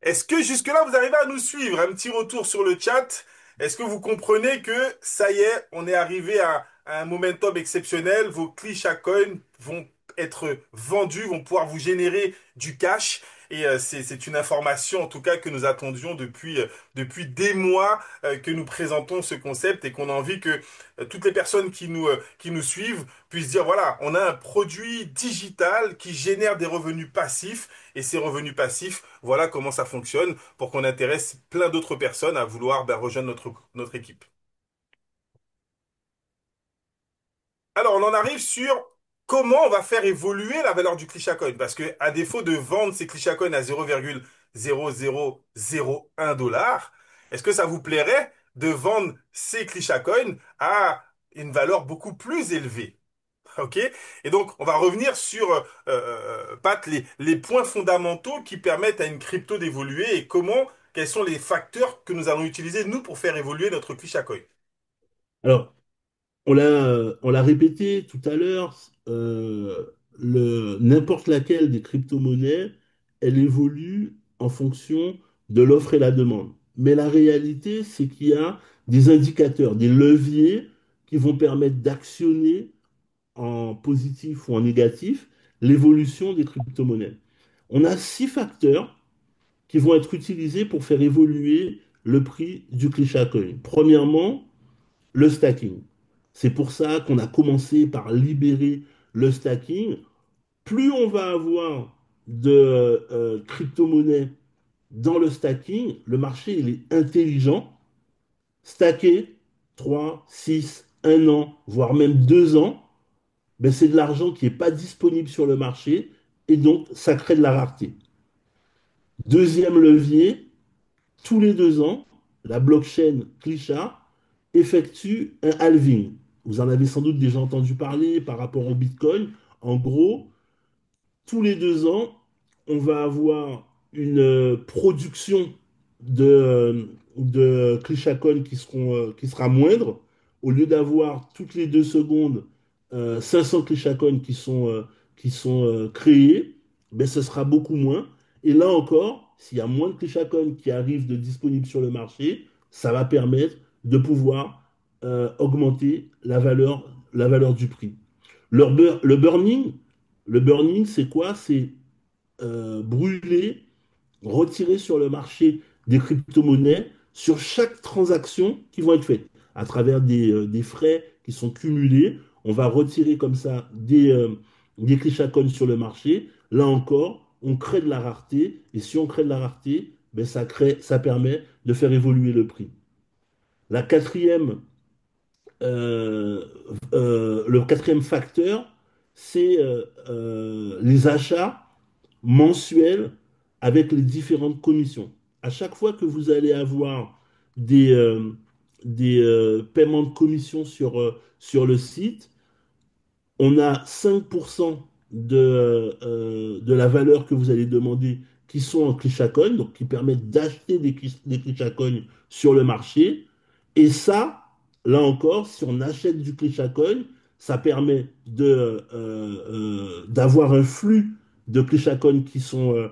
Est-ce que jusque-là, vous arrivez à nous suivre? Un petit retour sur le chat. Est-ce que vous comprenez que ça y est, on est arrivé à un momentum exceptionnel? Vos clichés coins vont être vendus, vont pouvoir vous générer du cash. Et c'est une information, en tout cas, que nous attendions depuis des mois que nous présentons ce concept et qu'on a envie que toutes les personnes qui nous suivent puissent dire, voilà, on a un produit digital qui génère des revenus passifs et ces revenus passifs, voilà comment ça fonctionne pour qu'on intéresse plein d'autres personnes à vouloir rejoindre notre équipe. Alors, on en arrive sur comment on va faire évoluer la valeur du Clisha Coin. Parce que, à défaut de vendre ces Clisha Coins à 0,0001 dollar, est-ce que ça vous plairait de vendre ces Clisha Coins à une valeur beaucoup plus élevée? Ok? Et donc, on va revenir sur, Pat, les points fondamentaux qui permettent à une crypto d'évoluer et quels sont les facteurs que nous allons utiliser, nous, pour faire évoluer notre Clisha Coin. Alors, on l'a répété tout à l'heure, n'importe laquelle des crypto-monnaies, elle évolue en fonction de l'offre et la demande. Mais la réalité, c'est qu'il y a des indicateurs, des leviers qui vont permettre d'actionner en positif ou en négatif l'évolution des crypto-monnaies. On a 6 facteurs qui vont être utilisés pour faire évoluer le prix du Coin. Premièrement, le stacking. C'est pour ça qu'on a commencé par libérer le stacking. Plus on va avoir de crypto-monnaies dans le stacking, le marché il est intelligent. Stacker 3, 6, 1 an, voire même 2 ans, ben c'est de l'argent qui n'est pas disponible sur le marché et donc ça crée de la rareté. Deuxième levier, tous les 2 ans, la blockchain Clisha effectue un halving. Vous en avez sans doute déjà entendu parler par rapport au Bitcoin. En gros, tous les 2 ans, on va avoir une production de Clisha-Coin qui sera moindre. Au lieu d'avoir toutes les 2 secondes 500 Clisha-Coin qui sont créés, ben, ce sera beaucoup moins. Et là encore, s'il y a moins de Clisha-Coin qui arrivent de disponibles sur le marché, ça va permettre de pouvoir augmenter la valeur du prix. Le burning, c'est quoi? C'est brûler, retirer sur le marché des crypto-monnaies sur chaque transaction qui vont être faites. À travers des frais qui sont cumulés, on va retirer comme ça des Klishakon sur le marché. Là encore, on crée de la rareté. Et si on crée de la rareté, ben ça permet de faire évoluer le prix. La quatrième, euh, le quatrième facteur, c'est les achats mensuels avec les différentes commissions. À chaque fois que vous allez avoir des paiements de commission sur le site, on a 5% de la valeur que vous allez demander qui sont en Clichacon, donc qui permettent d'acheter des Clichacon sur le marché. Et ça, là encore, si on achète du Clichacon, ça permet d'avoir un flux de Clichy qui sont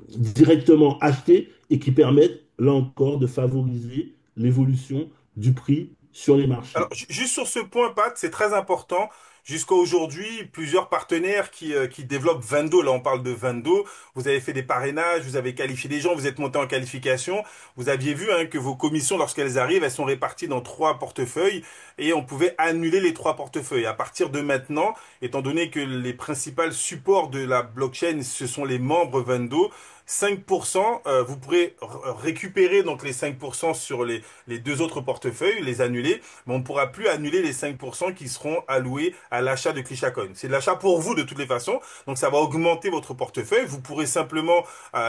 directement achetés et qui permettent, là encore, de favoriser l'évolution du prix sur les Alors, marchés. juste sur ce point, Pat, c'est très important. Jusqu'à aujourd'hui, plusieurs partenaires qui développent Vendo, là on parle de Vendo, vous avez fait des parrainages, vous avez qualifié des gens, vous êtes monté en qualification. Vous aviez vu hein, que vos commissions, lorsqu'elles arrivent, elles sont réparties dans trois portefeuilles et on pouvait annuler les trois portefeuilles. À partir de maintenant, étant donné que les principaux supports de la blockchain, ce sont les membres Vendo, 5%, vous pourrez récupérer donc les 5% sur les deux autres portefeuilles, les annuler, mais on ne pourra plus annuler les 5% qui seront alloués à l'achat de Krishacoin. C'est de l'achat pour vous de toutes les façons, donc ça va augmenter votre portefeuille. Vous pourrez simplement,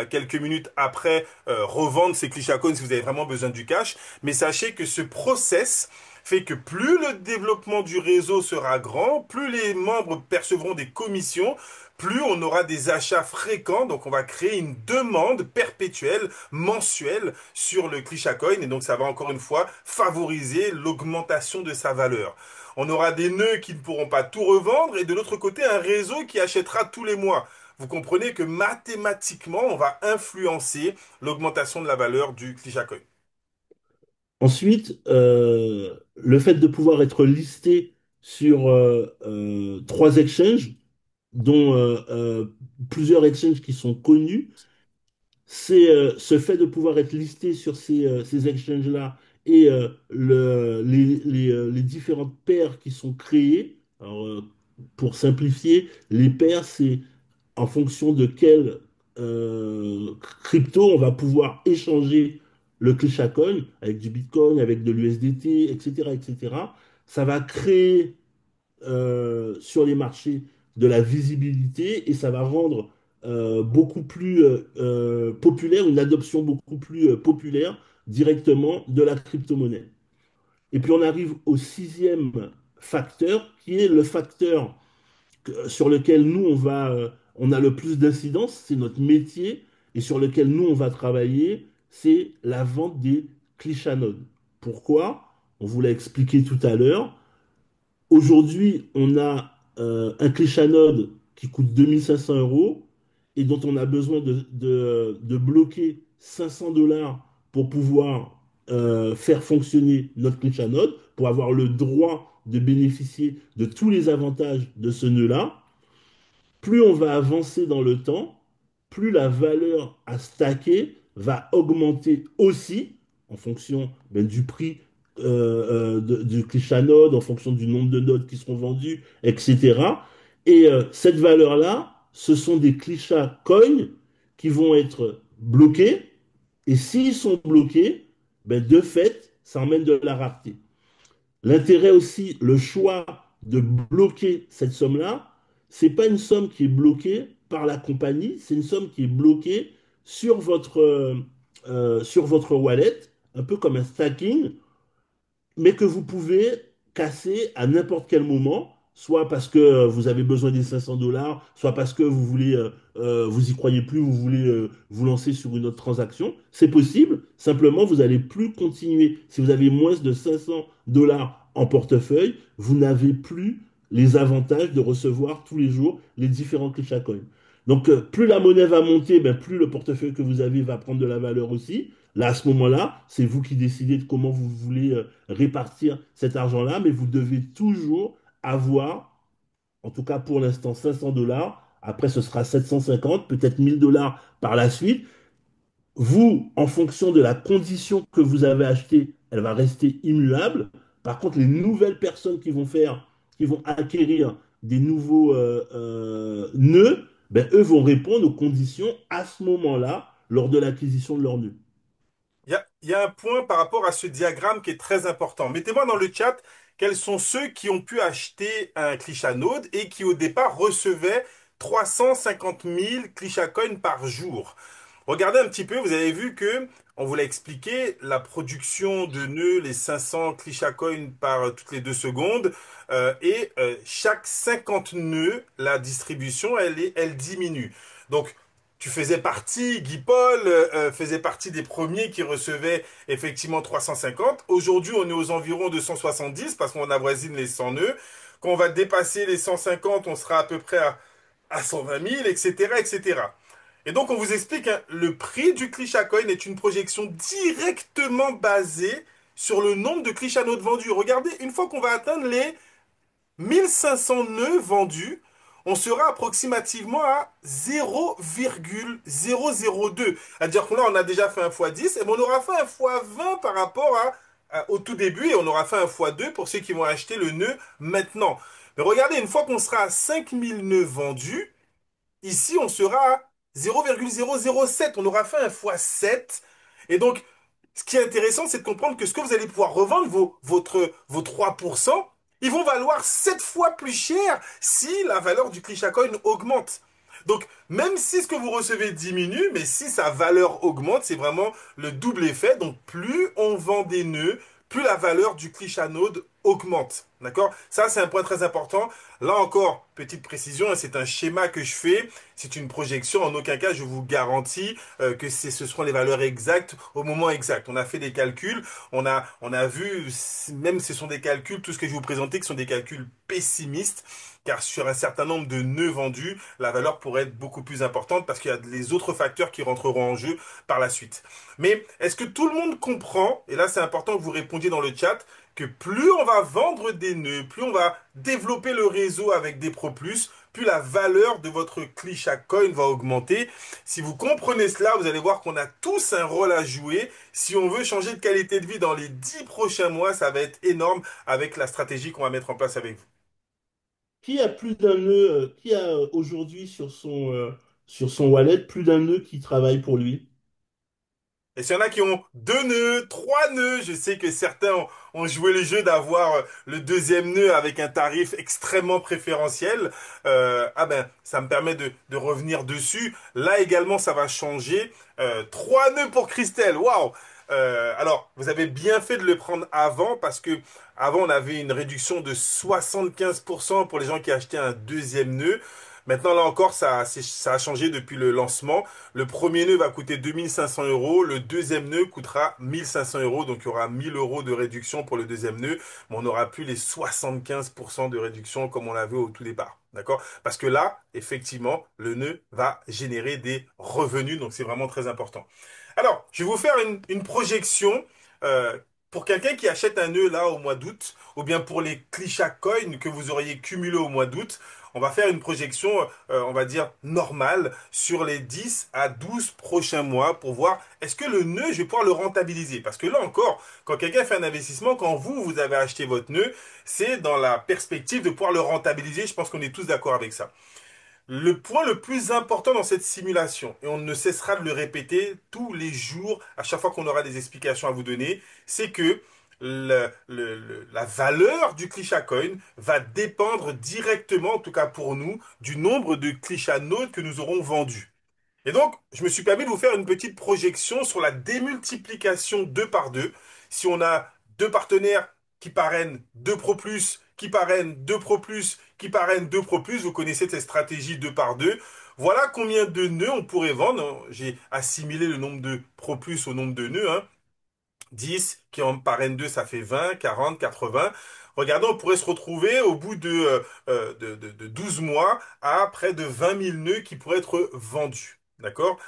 quelques minutes après, revendre ces Krishacoin si vous avez vraiment besoin du cash, mais sachez que ce process fait que plus le développement du réseau sera grand, plus les membres percevront des commissions, plus on aura des achats fréquents, donc on va créer une demande perpétuelle, mensuelle sur le Krishacoin, et donc ça va encore une fois favoriser l'augmentation de sa valeur. On aura des nœuds qui ne pourront pas tout revendre, et de l'autre côté, un réseau qui achètera tous les mois. Vous comprenez que mathématiquement, on va influencer l'augmentation de la valeur du Krishacoin. Ensuite, le fait de pouvoir être listé sur trois exchanges, dont plusieurs exchanges qui sont connus, c'est ce fait de pouvoir être listé sur ces exchanges-là et les différentes paires qui sont créées. Alors, pour simplifier, les paires, c'est en fonction de quel crypto on va pouvoir échanger le Coin avec du Bitcoin, avec de l'USDT, etc., etc. Ça va créer sur les marchés de la visibilité et ça va rendre beaucoup plus populaire, une adoption beaucoup plus populaire directement de la crypto-monnaie. Et puis on arrive au sixième facteur, qui est le facteur sur lequel nous, on a le plus d'incidence, c'est notre métier, et sur lequel nous, on va travailler, c'est la vente des clichanodes. Pourquoi? On vous l'a expliqué tout à l'heure. Aujourd'hui, on a un clichanode qui coûte 2 500 € et dont on a besoin de bloquer 500 $ pour pouvoir faire fonctionner notre clichanode, pour avoir le droit de bénéficier de tous les avantages de ce nœud-là. Plus on va avancer dans le temps, plus la valeur à stacker va augmenter aussi en fonction du prix du cliché node, en fonction du nombre de nodes qui seront vendus, etc. Et cette valeur-là, ce sont des clichés coins qui vont être bloqués. Et s'ils sont bloqués, de fait, ça emmène de la rareté. L'intérêt aussi, le choix de bloquer cette somme-là, c'est pas une somme qui est bloquée par la compagnie, c'est une somme qui est bloquée sur votre wallet, un peu comme un stacking, mais que vous pouvez casser à n'importe quel moment, soit parce que vous avez besoin des 500 $, soit parce que vous voulez, vous y croyez plus, vous voulez vous lancer sur une autre transaction. C'est possible. Simplement, vous n'allez plus continuer. Si vous avez moins de 500 $ en portefeuille, vous n'avez plus les avantages de recevoir tous les jours les différents clichés coins. Donc, plus la monnaie va monter, plus le portefeuille que vous avez va prendre de la valeur aussi. Là, à ce moment-là, c'est vous qui décidez de comment vous voulez répartir cet argent-là, mais vous devez toujours avoir, en tout cas pour l'instant, 500 $. Après, ce sera 750, peut-être 1000 $ par la suite. Vous, en fonction de la condition que vous avez achetée, elle va rester immuable. Par contre, les nouvelles personnes qui vont acquérir des nouveaux nœuds, eux vont répondre aux conditions à ce moment-là, lors de l'acquisition de leurs nœuds. Il y a un point par rapport à ce diagramme qui est très important. Mettez-moi dans le chat quels sont ceux qui ont pu acheter un Clichanode et qui au départ recevaient 350 000 Clichacoins par jour. Regardez un petit peu, vous avez vu que, on vous l'a expliqué, la production de nœuds, les 500 Clichacoins par toutes les 2 secondes, et chaque 50 nœuds, la distribution, elle diminue. Donc, tu faisais partie, Guy Paul faisait partie des premiers qui recevaient effectivement 350. Aujourd'hui, on est aux environs de 170 parce qu'on avoisine les 100 nœuds. Quand on va dépasser les 150, on sera à peu près à 120 000, etc., etc. Et donc, on vous explique, hein, le prix du Clichat Coin est une projection directement basée sur le nombre de Clichat Notes vendus. Regardez, une fois qu'on va atteindre les 1500 nœuds vendus, on sera approximativement à 0,002. C'est-à-dire que là, on a déjà fait un x10, et on aura fait un x20 par rapport au tout début, et on aura fait un x2 pour ceux qui vont acheter le nœud maintenant. Mais regardez, une fois qu'on sera à 5000 nœuds vendus, ici, on sera à 0,007. On aura fait un x7. Et donc, ce qui est intéressant, c'est de comprendre que ce que vous allez pouvoir revendre, vos 3%, ils vont valoir 7 fois plus cher si la valeur du Coin augmente. Donc, même si ce que vous recevez diminue, mais si sa valeur augmente, c'est vraiment le double effet. Donc, plus on vend des nœuds, plus la valeur du Node augmente. D'accord? Ça, c'est un point très important. Là encore, petite précision, hein, c'est un schéma que je fais. C'est une projection. En aucun cas, je vous garantis que ce seront les valeurs exactes au moment exact. On a fait des calculs, on a vu, même ce sont des calculs, tout ce que je vais vous présenter, qui sont des calculs pessimistes, car sur un certain nombre de nœuds vendus, la valeur pourrait être beaucoup plus importante parce qu'il y a les autres facteurs qui rentreront en jeu par la suite. Mais est-ce que tout le monde comprend, et là c'est important que vous répondiez dans le chat, que plus on va vendre des nœuds, plus on va développer le réseau avec des Pro+, plus la valeur de votre Clichat Coin va augmenter. Si vous comprenez cela, vous allez voir qu'on a tous un rôle à jouer. Si on veut changer de qualité de vie dans les 10 prochains mois, ça va être énorme avec la stratégie qu'on va mettre en place avec vous. Qui a plus d'un nœud, qui a aujourd'hui sur son wallet plus d'un nœud qui travaille pour lui? Et s'il y en a qui ont 2 nœuds, 3 nœuds, je sais que certains ont joué le jeu d'avoir le deuxième nœud avec un tarif extrêmement préférentiel. Ah ben, ça me permet de revenir dessus. Là également, ça va changer. 3 nœuds pour Christelle, waouh! Alors, vous avez bien fait de le prendre avant parce que avant, on avait une réduction de 75% pour les gens qui achetaient un deuxième nœud. Maintenant, là encore, ça a changé depuis le lancement. Le premier nœud va coûter 2500 euros, le deuxième nœud coûtera 1500 euros, donc il y aura 1000 euros de réduction pour le deuxième nœud, mais on n'aura plus les 75% de réduction comme on l'avait au tout départ. D'accord? Parce que là, effectivement, le nœud va générer des revenus, donc c'est vraiment très important. Alors, je vais vous faire une projection euh, pour quelqu'un qui achète un nœud là au mois d'août, ou bien pour les Clichat Coins que vous auriez cumulés au mois d'août. On va faire une projection, on va dire, normale sur les 10 à 12 prochains mois pour voir est-ce que le nœud, je vais pouvoir le rentabiliser. Parce que là encore, quand quelqu'un fait un investissement, quand vous avez acheté votre nœud, c'est dans la perspective de pouvoir le rentabiliser. Je pense qu'on est tous d'accord avec ça. Le point le plus important dans cette simulation, et on ne cessera de le répéter tous les jours, à chaque fois qu'on aura des explications à vous donner, c'est que la valeur du Clichat Coin va dépendre directement, en tout cas pour nous, du nombre de Clichat Nodes que nous aurons vendus. Et donc, je me suis permis de vous faire une petite projection sur la démultiplication 2 par 2. Si on a deux partenaires qui parrainent 2 Pro+, qui parrainent 2 Pro+, qui parrainent 2 Pro+, vous connaissez cette stratégie 2 par 2. Voilà combien de nœuds on pourrait vendre. J'ai assimilé le nombre de Pro+ au nombre de nœuds, hein. 10 qui en parrainent 2, ça fait 20, 40, 80. Regardez, on pourrait se retrouver au bout de 12 mois à près de 20 000 nœuds qui pourraient être vendus. D'accord?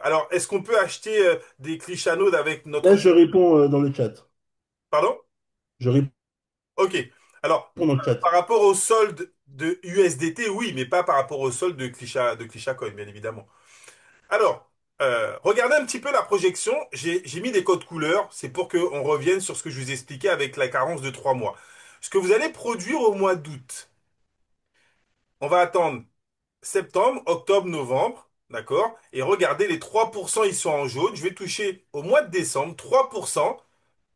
Alors, est-ce qu'on peut acheter des clichanodes avec Là, notre... je réponds dans le chat. Pardon? Je réponds Ok. Alors, dans le chat. par rapport au solde de USDT, oui, mais pas par rapport au solde de Clichat Coin, bien évidemment. Alors, regardez un petit peu la projection. J'ai mis des codes couleurs. C'est pour qu'on revienne sur ce que je vous expliquais avec la carence de 3 mois. Ce que vous allez produire au mois d'août, on va attendre septembre, octobre, novembre. D'accord? Et regardez, les 3%, ils sont en jaune. Je vais toucher au mois de décembre 3%.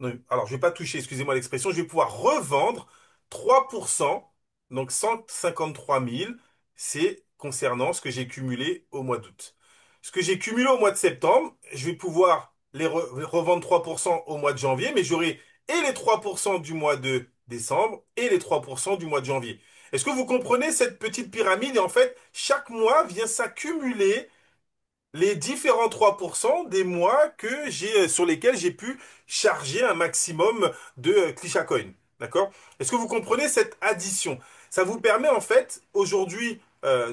Non, alors, je vais pas toucher, excusez-moi l'expression. Je vais pouvoir revendre 3%. Donc, 153 000. C'est concernant ce que j'ai cumulé au mois d'août. Ce que j'ai cumulé au mois de septembre, je vais pouvoir les revendre 3% au mois de janvier, mais j'aurai et les 3% du mois de décembre et les 3% du mois de janvier. Est-ce que vous comprenez cette petite pyramide? Et en fait, chaque mois vient s'accumuler les différents 3% des mois sur lesquels j'ai pu charger un maximum de Clichat Coin. D'accord? Est-ce que vous comprenez cette addition? Ça vous permet en fait aujourd'hui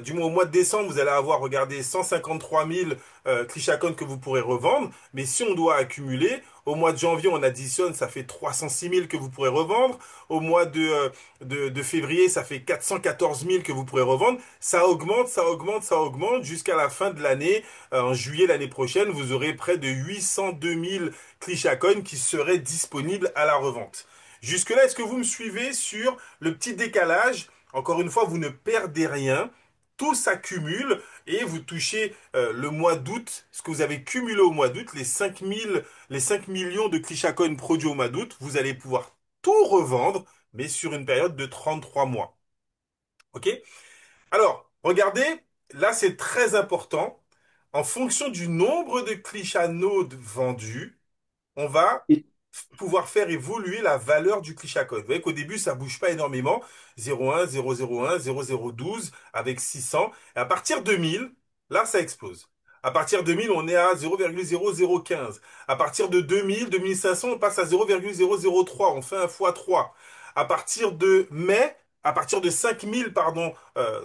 du moins au mois de décembre, vous allez avoir, regardez, 153 000 Clichacon que vous pourrez revendre. Mais si on doit accumuler, au mois de janvier, on additionne, ça fait 306 000 que vous pourrez revendre. Au mois de février, ça fait 414 000 que vous pourrez revendre. Ça augmente, ça augmente, ça augmente jusqu'à la fin de l'année. En juillet l'année prochaine, vous aurez près de 802 000 Clichacon qui seraient disponibles à la revente. Jusque-là, est-ce que vous me suivez sur le petit décalage? Encore une fois, vous ne perdez rien. Tout s'accumule et vous touchez le mois d'août, ce que vous avez cumulé au mois d'août, les 5 millions de Clichacon produits au mois d'août, vous allez pouvoir tout revendre, mais sur une période de 33 mois. OK? Alors, regardez, là c'est très important. En fonction du nombre de clichanodes vendus, on va Et, pouvoir faire évoluer la valeur du cliché-code. Vous voyez qu'au début, ça bouge pas énormément. 0,1, 0,01, 0,012 avec 600. Et à partir de 1000, là, ça explose. À partir de 1000, on est à 0,0015. À partir de 2000, 2500, on passe à 0,003. On fait un fois 3. À partir de mai, à partir de 5000, pardon,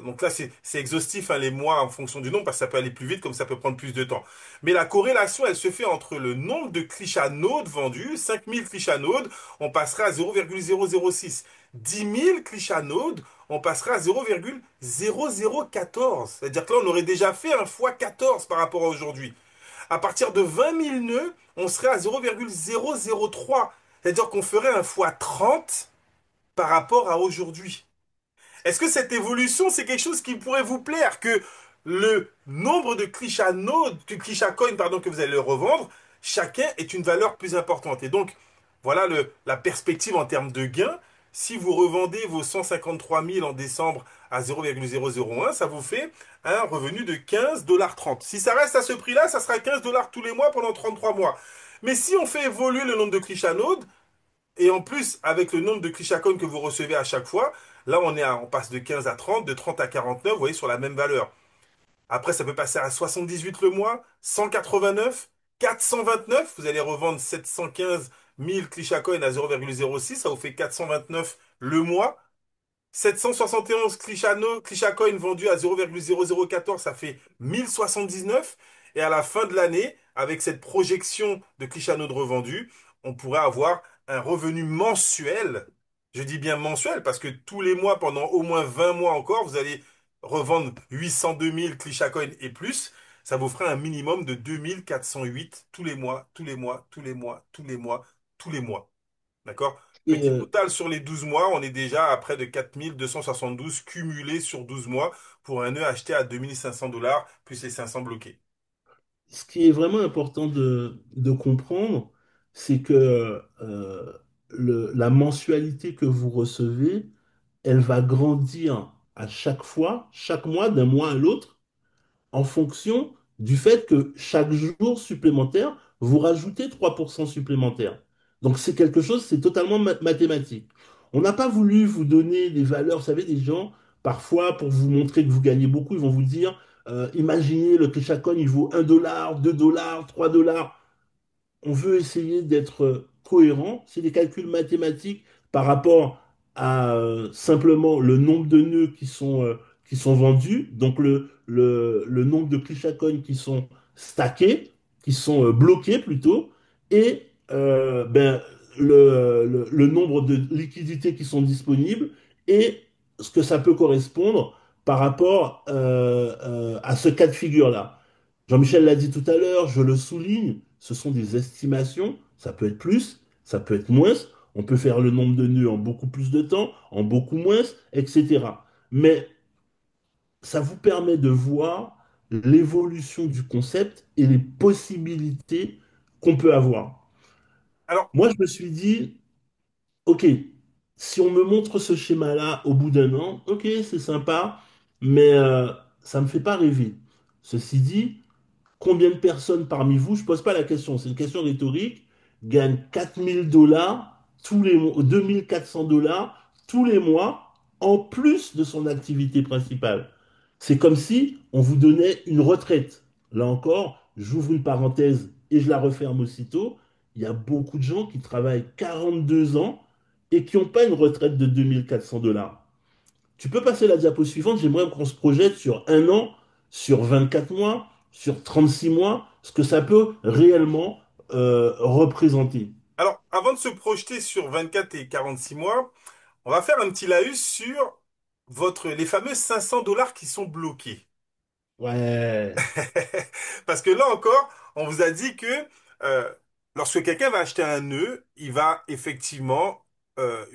donc là c'est exhaustif hein, les mois en fonction du nombre parce que ça peut aller plus vite comme ça peut prendre plus de temps. Mais la corrélation, elle se fait entre le nombre de clichanodes vendus, 5000 clichanodes, on passera à 0,006. 10 000 clichanodes, on passera à 0,0014. C'est-à-dire que là, on aurait déjà fait un fois 14 par rapport à aujourd'hui. À partir de 20 000 nœuds, on serait à 0,003. C'est-à-dire qu'on ferait un fois 30 par rapport à aujourd'hui. Est-ce que cette évolution, c'est quelque chose qui pourrait vous plaire, que le nombre de Clichacon, pardon, que vous allez revendre, chacun est une valeur plus importante. Et donc, voilà la perspective en termes de gains. Si vous revendez vos 153 000 en décembre à 0,001, ça vous fait un revenu de 15,30 $. Si ça reste à ce prix-là, ça sera 15 dollars tous les mois pendant 33 mois. Mais si on fait évoluer le nombre de clichanodes, et en plus, avec le nombre de clichacons que vous recevez à chaque fois, là, on passe de 15 à 30, de 30 à 49, vous voyez, sur la même valeur. Après, ça peut passer à 78 le mois, 189, 429. Vous allez revendre 715 000 clichacons à 0,06, ça vous fait 429 le mois. 771 Clichacoin vendus à 0,0014, ça fait 1079. Et à la fin de l'année, avec cette projection de Clichanodes revendus, on pourrait avoir un revenu mensuel. Je dis bien mensuel parce que tous les mois, pendant au moins 20 mois encore, vous allez revendre 802 000 Clichacoin et plus. Ça vous fera un minimum de 2408 tous les mois, tous les mois, tous les mois, tous les mois, tous les mois. D'accord? et, Petit total sur les 12 mois, on est déjà à près de 4272 cumulés sur 12 mois pour un nœud acheté à 2500 $ plus les 500 bloqués. Ce qui est vraiment important de comprendre, c'est que la mensualité que vous recevez, elle va grandir à chaque fois, chaque mois, d'un mois à l'autre, en fonction du fait que chaque jour supplémentaire, vous rajoutez 3% supplémentaires. Donc c'est quelque chose, c'est totalement mathématique. On n'a pas voulu vous donner des valeurs, vous savez, des gens, parfois, pour vous montrer que vous gagnez beaucoup, ils vont vous dire, imaginez le Chacon, il vaut 1 $, 2 $, 3 $. On veut essayer d'être cohérent. C'est des calculs mathématiques par rapport à simplement le nombre de nœuds qui sont vendus, donc le nombre de clichacognes qui sont stackés, qui sont bloqués plutôt, et ben, le nombre de liquidités qui sont disponibles et ce que ça peut correspondre par rapport à ce cas de figure-là. Jean-Michel l'a dit tout à l'heure, je le souligne, ce sont des estimations, ça peut être plus, ça peut être moins, on peut faire le nombre de nœuds en beaucoup plus de temps, en beaucoup moins, etc. Mais ça vous permet de voir l'évolution du concept et les possibilités qu'on peut avoir. Alors, Moi, je me suis dit, ok, si on me montre ce schéma-là au bout d'un an, ok, c'est sympa, mais ça ne me fait pas rêver. Ceci dit, combien de personnes parmi vous, je ne pose pas la question, c'est une question rhétorique, gagnent 4 000 $ tous les mois, 2 400 $ tous les mois en plus de son activité principale. C'est comme si on vous donnait une retraite. Là encore, j'ouvre une parenthèse et je la referme aussitôt. Il y a beaucoup de gens qui travaillent 42 ans et qui n'ont pas une retraite de 2 400 $. Tu peux passer la diapo suivante. J'aimerais qu'on se projette sur un an, sur 24 mois, sur 36 mois, ce que ça peut réellement représenter. Alors, avant de se projeter sur 24 et 46 mois, on va faire un petit laïus sur les fameux 500 dollars qui sont bloqués. Ouais, Parce que là encore, on vous a dit que euh, lorsque quelqu'un va acheter un nœud, il va effectivement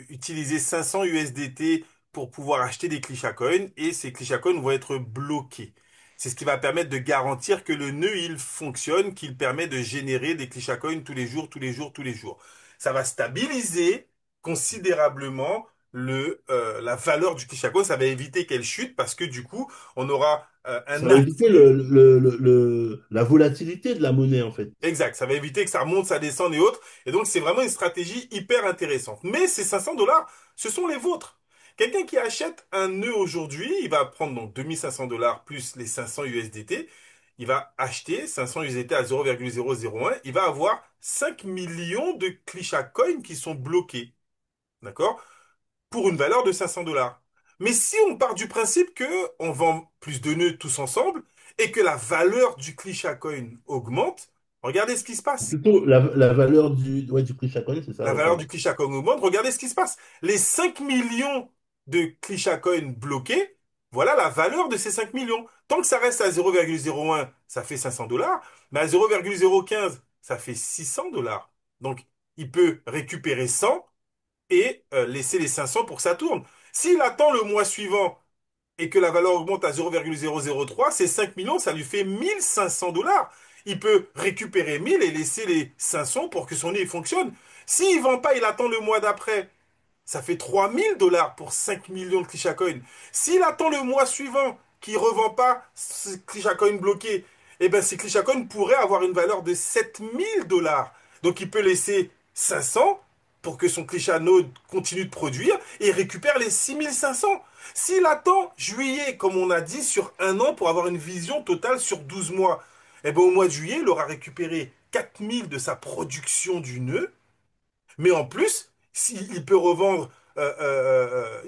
utiliser 500 USDT pour pouvoir acheter des ClishaCoins et ces ClishaCoins vont être bloqués. C'est ce qui va permettre de garantir que le nœud, il fonctionne, qu'il permet de générer des ClishaCoins tous les jours, tous les jours, tous les jours. Ça va stabiliser considérablement la valeur du ClishaCoin. Ça va éviter qu'elle chute parce que du coup, on aura ça un va éviter actif. la volatilité de la monnaie, en fait. Exact, ça va éviter que ça remonte, ça descende et autres. Et donc, c'est vraiment une stratégie hyper intéressante. Mais ces 500 dollars, ce sont les vôtres. Quelqu'un qui achète un nœud aujourd'hui, il va prendre donc 2500 dollars plus les 500 USDT. Il va acheter 500 USDT à 0,001. Il va avoir 5 millions de Clisha Coins qui sont bloqués. D'accord? Pour une valeur de 500 dollars. Mais si on part du principe que on vend plus de nœuds tous ensemble et que la valeur du Clisha Coin augmente, regardez ce qui se passe. Plutôt la valeur ouais, du prix chaque année, c'est ça, La ouais, valeur pardon. du Clisha Coin augmente, regardez ce qui se passe. Les 5 millions de Clisha Coin bloqués, voilà la valeur de ces 5 millions. Tant que ça reste à 0,01, ça fait 500 dollars, mais à 0,015, ça fait 600 dollars. Donc, il peut récupérer 100 et laisser les 500 pour que ça tourne. S'il attend le mois suivant et que la valeur augmente à 0,003, ces 5 millions, ça lui fait 1500 dollars. Il peut récupérer 1000 et laisser les 500 pour que son nez fonctionne. S'il vend pas, il attend le mois d'après. Ça fait 3000 dollars pour 5 millions de Coin. S'il attend le mois suivant, qu'il revend pas ce Coin bloqué, eh ben ces Coin pourraient avoir une valeur de 7000 dollars. Donc il peut laisser 500 pour que son Node continue de produire et récupère les 6500. S'il attend juillet, comme on a dit, sur un an pour avoir une vision totale sur 12 mois, eh ben au mois de juillet, il aura récupéré 4000 de sa production du nœud mais en plus, s'il peut revendre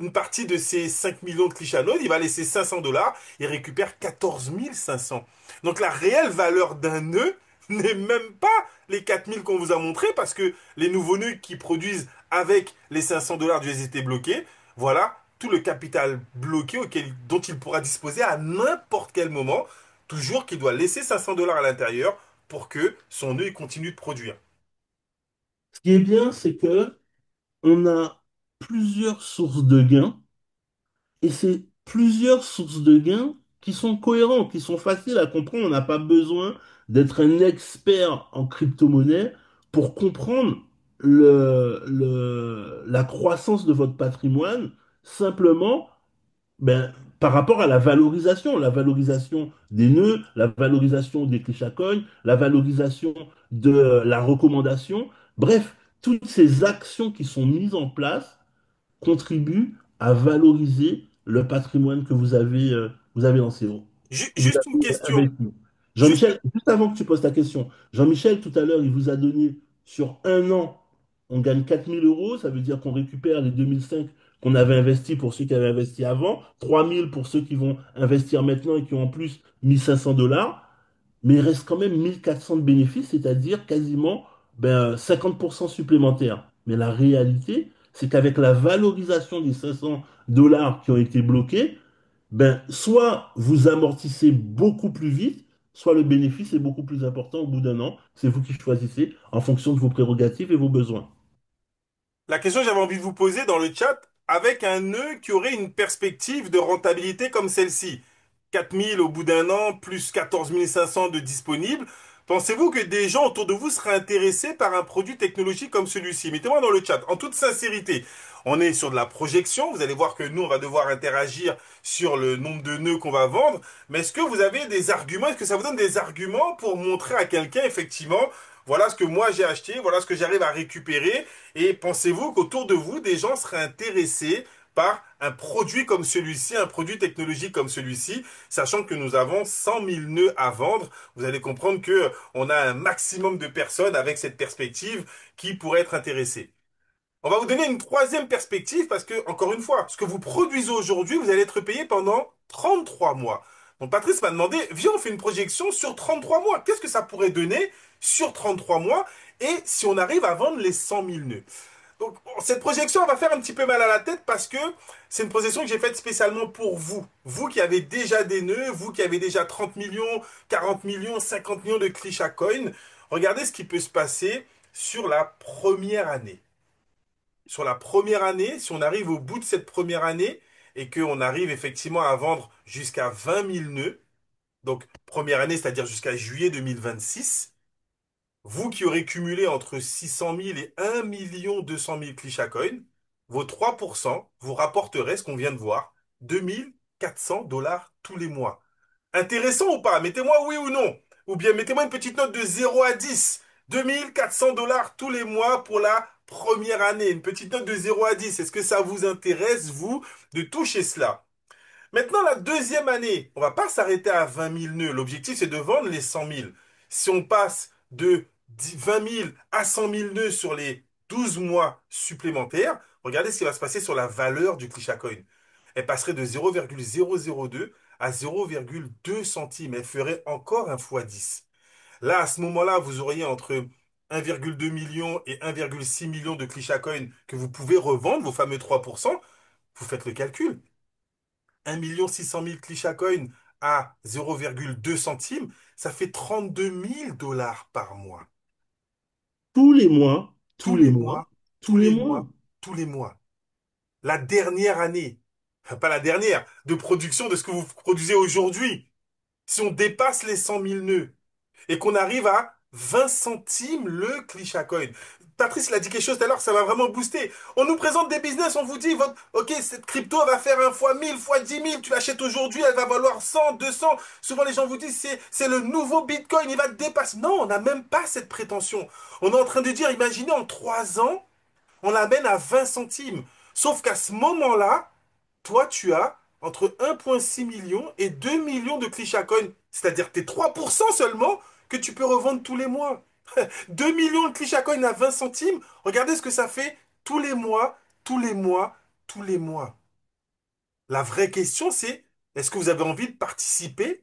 une partie de ses 5 millions de clichanodes, il va laisser 500 dollars et récupère 14 500. Donc la réelle valeur d'un nœud n'est même pas les 4 000 qu'on vous a montré parce que les nouveaux nœuds qui produisent avec les 500 dollars du SDT bloqué, voilà tout le capital bloqué dont il pourra disposer à n'importe quel moment, toujours qu'il doit laisser 500 dollars à l'intérieur pour que son nœud continue de produire. Ce qui est bien, c'est que on a plusieurs sources de gains et c'est plusieurs sources de gains qui sont cohérents, qui sont faciles à comprendre. On n'a pas besoin d'être un expert en crypto-monnaie pour comprendre la croissance de votre patrimoine simplement ben, par rapport à la valorisation des nœuds, la valorisation des clichacognes, la valorisation de la recommandation. Bref, toutes ces actions qui sont mises en place contribuent à valoriser le patrimoine que vous avez lancé, que vous Juste une avez question. investi. Juste, Jean-Michel, juste avant que tu poses ta question, Jean-Michel, tout à l'heure, il vous a donné sur un an, on gagne 4 000 euros, ça veut dire qu'on récupère les 2005 qu'on avait investis pour ceux qui avaient investi avant, 3 000 pour ceux qui vont investir maintenant et qui ont en plus 1 500 dollars, mais il reste quand même 1 400 de bénéfices, c'est-à-dire quasiment 50% supplémentaires. Mais la réalité, c'est qu'avec la valorisation des 500 dollars qui ont été bloqués, soit vous amortissez beaucoup plus vite, soit le bénéfice est beaucoup plus important au bout d'un an. C'est vous qui choisissez en fonction de vos prérogatives et vos besoins. la question que j'avais envie de vous poser dans le chat, avec un nœud qui aurait une perspective de rentabilité comme celle-ci, 4000 au bout d'un an, plus 14 500 de disponibles, pensez-vous que des gens autour de vous seraient intéressés par un produit technologique comme celui-ci? Mettez-moi dans le chat, en toute sincérité. On est sur de la projection, vous allez voir que nous, on va devoir interagir sur le nombre de nœuds qu'on va vendre, mais est-ce que vous avez des arguments, est-ce que ça vous donne des arguments pour montrer à quelqu'un, effectivement, voilà ce que moi j'ai acheté, voilà ce que j'arrive à récupérer, et pensez-vous qu'autour de vous, des gens seraient intéressés par un produit comme celui-ci, un produit technologique comme celui-ci, sachant que nous avons 100 000 nœuds à vendre. Vous allez comprendre que on a un maximum de personnes avec cette perspective qui pourraient être intéressées. On va vous donner une troisième perspective parce que, encore une fois, ce que vous produisez aujourd'hui, vous allez être payé pendant 33 mois. Donc Patrice m'a demandé, viens, on fait une projection sur 33 mois. Qu'est-ce que ça pourrait donner sur 33 mois et si on arrive à vendre les 100 000 nœuds? Donc bon, cette projection elle va faire un petit peu mal à la tête parce que c'est une projection que j'ai faite spécialement pour vous. Vous qui avez déjà des nœuds, vous qui avez déjà 30 millions, 40 millions, 50 millions de Krisha Coin. Regardez ce qui peut se passer sur la première année. Sur la première année, si on arrive au bout de cette première année et qu'on arrive effectivement à vendre jusqu'à 20 000 nœuds, donc première année, c'est-à-dire jusqu'à juillet 2026, vous qui aurez cumulé entre 600 000 et 1 200 000 Coin, vos 3% vous rapporteraient ce qu'on vient de voir, 2 400 $ tous les mois. Intéressant ou pas? Mettez-moi oui ou non. Ou bien mettez-moi une petite note de 0 à 10. 2 400 $ tous les mois pour la première année. Une petite note de 0 à 10. Est-ce que ça vous intéresse, vous, de toucher cela? Maintenant, la deuxième année, on va pas s'arrêter à 20 000 nœuds. L'objectif, c'est de vendre les 100 000. Si on passe de 20 000 à 100 000 nœuds sur les 12 mois supplémentaires, regardez ce qui va se passer sur la valeur du Coin. Elle passerait de 0,002 à 0,2 centimes. Elle ferait encore un fois 10. Là, à ce moment-là, vous auriez entre 1,2 million et 1,6 million de Coin que vous pouvez revendre, vos fameux 3%. Vous faites le calcul. 1 600 000 Coin à 0,2 centimes, ça fait 32 000 $ par mois. Tous les mois, tous Tous les les mois, mois, tous tous les les mois. mois, tous les mois. La dernière année, enfin, pas la dernière, de production de ce que vous produisez aujourd'hui. Si on dépasse les 100 000 nœuds, et qu'on arrive à 20 centimes le Coin. Patrice l'a dit quelque chose tout à l'heure, ça va vraiment booster. On nous présente des business, on vous dit, ok, cette crypto elle va faire un fois 1000, fois 10 000, tu l'achètes aujourd'hui, elle va valoir 100, 200. Souvent les gens vous disent, c'est le nouveau Bitcoin, il va te dépasser. Non, on n'a même pas cette prétention. On est en train de dire, imaginez en 3 ans, on l'amène à 20 centimes. Sauf qu'à ce moment-là, toi, tu as entre 1,6 million et 2 millions de Coin. C'est-à-dire tes 3% seulement que tu peux revendre tous les mois. 2 millions de Coin à 20 centimes, regardez ce que ça fait tous les mois, tous les mois, tous les mois. La vraie question, c'est est-ce que vous avez envie de participer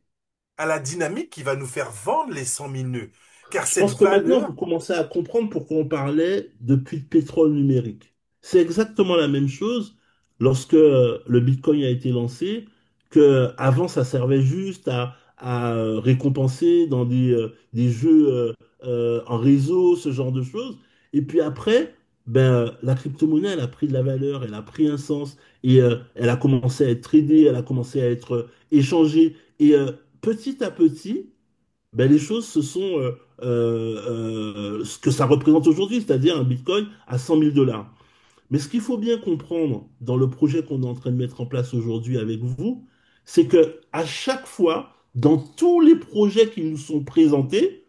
à la dynamique qui va nous faire vendre les 100 000 nœuds? Car Je cette pense que maintenant, vous valeur, commencez à comprendre pourquoi on parlait de puits de pétrole numérique. C'est exactement la même chose lorsque le Bitcoin a été lancé, que avant ça servait juste à récompenser dans des jeux en réseau, ce genre de choses. Et puis après, ben, la crypto-monnaie, elle a pris de la valeur, elle a pris un sens, et elle a commencé à être tradée, elle a commencé à être échangée. Et petit à petit, ben, les choses se sont ce que ça représente aujourd'hui, c'est-à-dire un Bitcoin à 100 000 dollars. Mais ce qu'il faut bien comprendre dans le projet qu'on est en train de mettre en place aujourd'hui avec vous, c'est que à chaque fois, dans tous les projets qui nous sont présentés,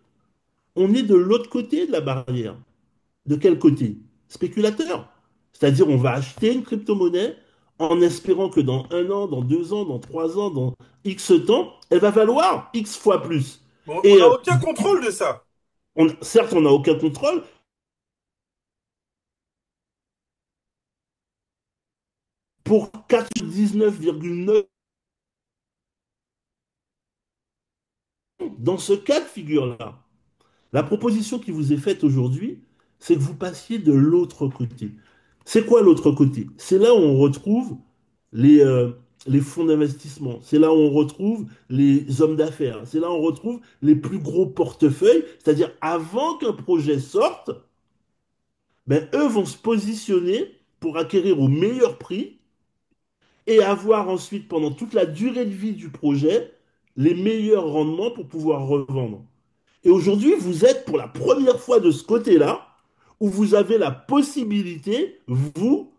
on est de l'autre côté de la barrière. De quel côté? Spéculateur. C'est-à-dire, on va acheter une crypto-monnaie en espérant que dans 1 an, dans 2 ans, dans 3 ans, dans X temps, elle va valoir X fois plus. on Et n'a aucun contrôle de ça. certes, on n'a aucun contrôle. Pour 99,9, dans ce cas de figure-là, la proposition qui vous est faite aujourd'hui, c'est que vous passiez de l'autre côté. C'est quoi l'autre côté? C'est là où on retrouve les, euh, les fonds d'investissement. C'est là où on retrouve les hommes d'affaires. C'est là où on retrouve les plus gros portefeuilles. C'est-à-dire, avant qu'un projet sorte, ben, eux vont se positionner pour acquérir au meilleur prix et avoir ensuite, pendant toute la durée de vie du projet, les meilleurs rendements pour pouvoir revendre. Et aujourd'hui, vous êtes pour la première fois de ce côté-là, où vous avez la possibilité, vous,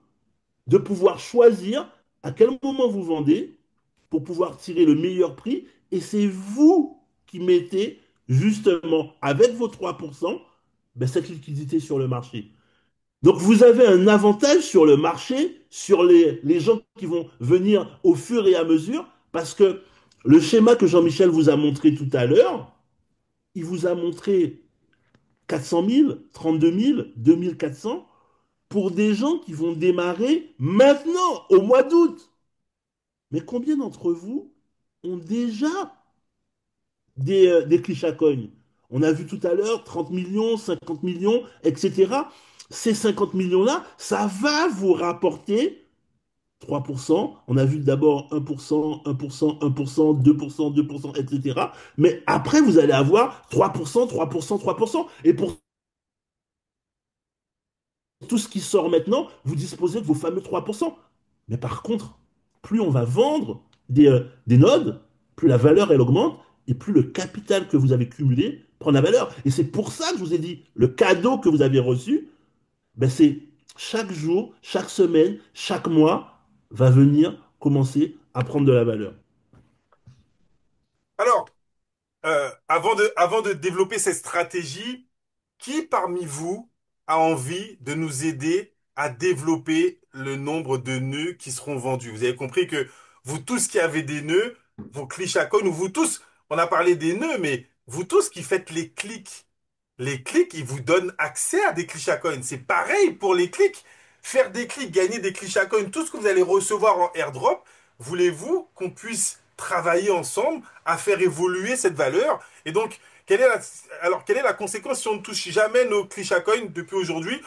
de pouvoir choisir à quel moment vous vendez pour pouvoir tirer le meilleur prix. Et c'est vous qui mettez justement, avec vos 3%, ben, cette liquidité sur le marché. Donc vous avez un avantage sur le marché, sur les gens qui vont venir au fur et à mesure, parce que le schéma que Jean-Michel vous a montré tout à l'heure, il vous a montré 400 000, 32 000, 2400. pour des gens qui vont démarrer maintenant, au mois d'août. Mais combien d'entre vous ont déjà des clichés coins? On a vu tout à l'heure 30 millions, 50 millions, etc. Ces 50 millions-là, ça va vous rapporter 3%. On a vu d'abord 1%, 1%, 1%, 2%, 2%, etc. Mais après, vous allez avoir 3%, 3%, 3%. Et pour tout ce qui sort maintenant, vous disposez de vos fameux 3%. Mais par contre, plus on va vendre des nodes, plus la valeur elle augmente et plus le capital que vous avez cumulé prend la valeur. Et c'est pour ça que je vous ai dit, le cadeau que vous avez reçu, ben c'est chaque jour, chaque semaine, chaque mois va venir commencer à prendre de la valeur. Alors, avant de développer cette stratégie, qui parmi vous a envie de nous aider à développer le nombre de nœuds qui seront vendus? Vous avez compris que vous tous qui avez des nœuds, vos clichés à ou vous tous, on a parlé des nœuds, mais vous tous qui faites les clics, ils vous donnent accès à des clichés à coins. C'est pareil pour les clics. Faire des clics, gagner des clichés à coins, tout ce que vous allez recevoir en airdrop, voulez-vous qu'on puisse travailler ensemble à faire évoluer cette valeur? Et donc, quelle est la conséquence si on ne touche jamais nos clichés à coins depuis aujourd'hui?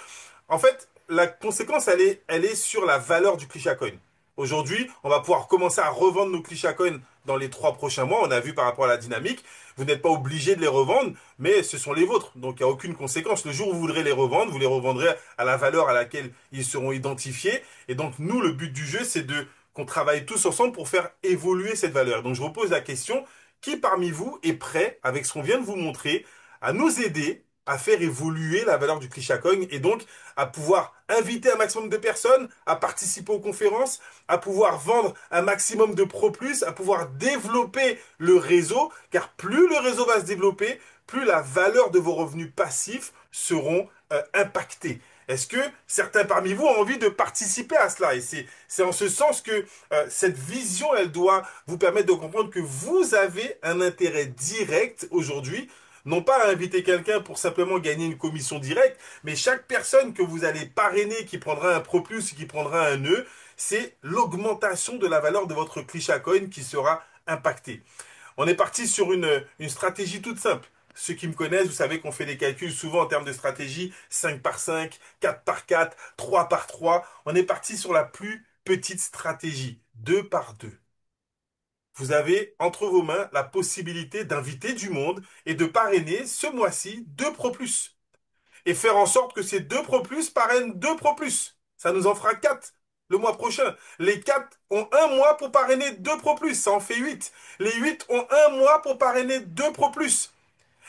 En fait, la conséquence, elle est sur la valeur du cliché coin. Aujourd'hui, on va pouvoir commencer à revendre nos clichés coins dans les 3 prochains mois. On a vu par rapport à la dynamique. Vous n'êtes pas obligé de les revendre, mais ce sont les vôtres. Donc, il n'y a aucune conséquence. Le jour où vous voudrez les revendre, vous les revendrez à la valeur à laquelle ils seront identifiés. Et donc, nous, le but du jeu, c'est de qu'on travaille tous ensemble pour faire évoluer cette valeur. Donc, je repose la question, qui parmi vous est prêt, avec ce qu'on vient de vous montrer, à nous aider à faire évoluer la valeur du cliché coin et donc à pouvoir inviter un maximum de personnes, à participer aux conférences, à pouvoir vendre un maximum de Pro Plus, à pouvoir développer le réseau, car plus le réseau va se développer, plus la valeur de vos revenus passifs seront impactés. Est-ce que certains parmi vous ont envie de participer à cela? Et c'est en ce sens que cette vision, elle doit vous permettre de comprendre que vous avez un intérêt direct aujourd'hui, non pas à inviter quelqu'un pour simplement gagner une commission directe, mais chaque personne que vous allez parrainer qui prendra un Pro Plus, qui prendra un nœud, c'est l'augmentation de la valeur de votre cliché coin qui sera impactée. On est parti sur une stratégie toute simple. Ceux qui me connaissent, vous savez qu'on fait des calculs souvent en termes de stratégie 5 par 5, 4 par 4, 3 par 3. On est parti sur la plus petite stratégie, 2 par 2. Vous avez entre vos mains la possibilité d'inviter du monde et de parrainer ce mois-ci 2 Pro Plus et faire en sorte que ces 2 Pro Plus parrainent 2 Pro Plus. Ça nous en fera 4 le mois prochain. Les 4 ont un mois pour parrainer 2 Pro Plus. Ça en fait 8. Les 8 ont un mois pour parrainer 2 Pro Plus.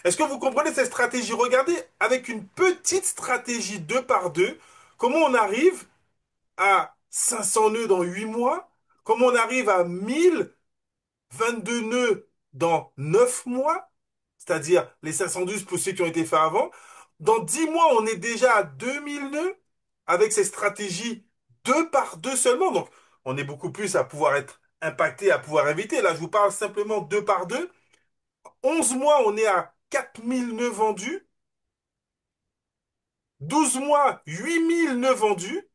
Est-ce que vous comprenez cette stratégie? Regardez, avec une petite stratégie 2 par 2, comment on arrive à 500 nœuds dans 8 mois, comment on arrive à 1022 nœuds dans 9 mois, c'est-à-dire les 512 plus ceux qui ont été faits avant. Dans 10 mois, on est déjà à 2000 nœuds avec ces stratégies 2 par 2 seulement. Donc, on est beaucoup plus à pouvoir être impacté, à pouvoir inviter. Là, je vous parle simplement 2 par 2. 11 mois, on est à 4000 nœuds vendus. 12 mois, 8000 nœuds vendus.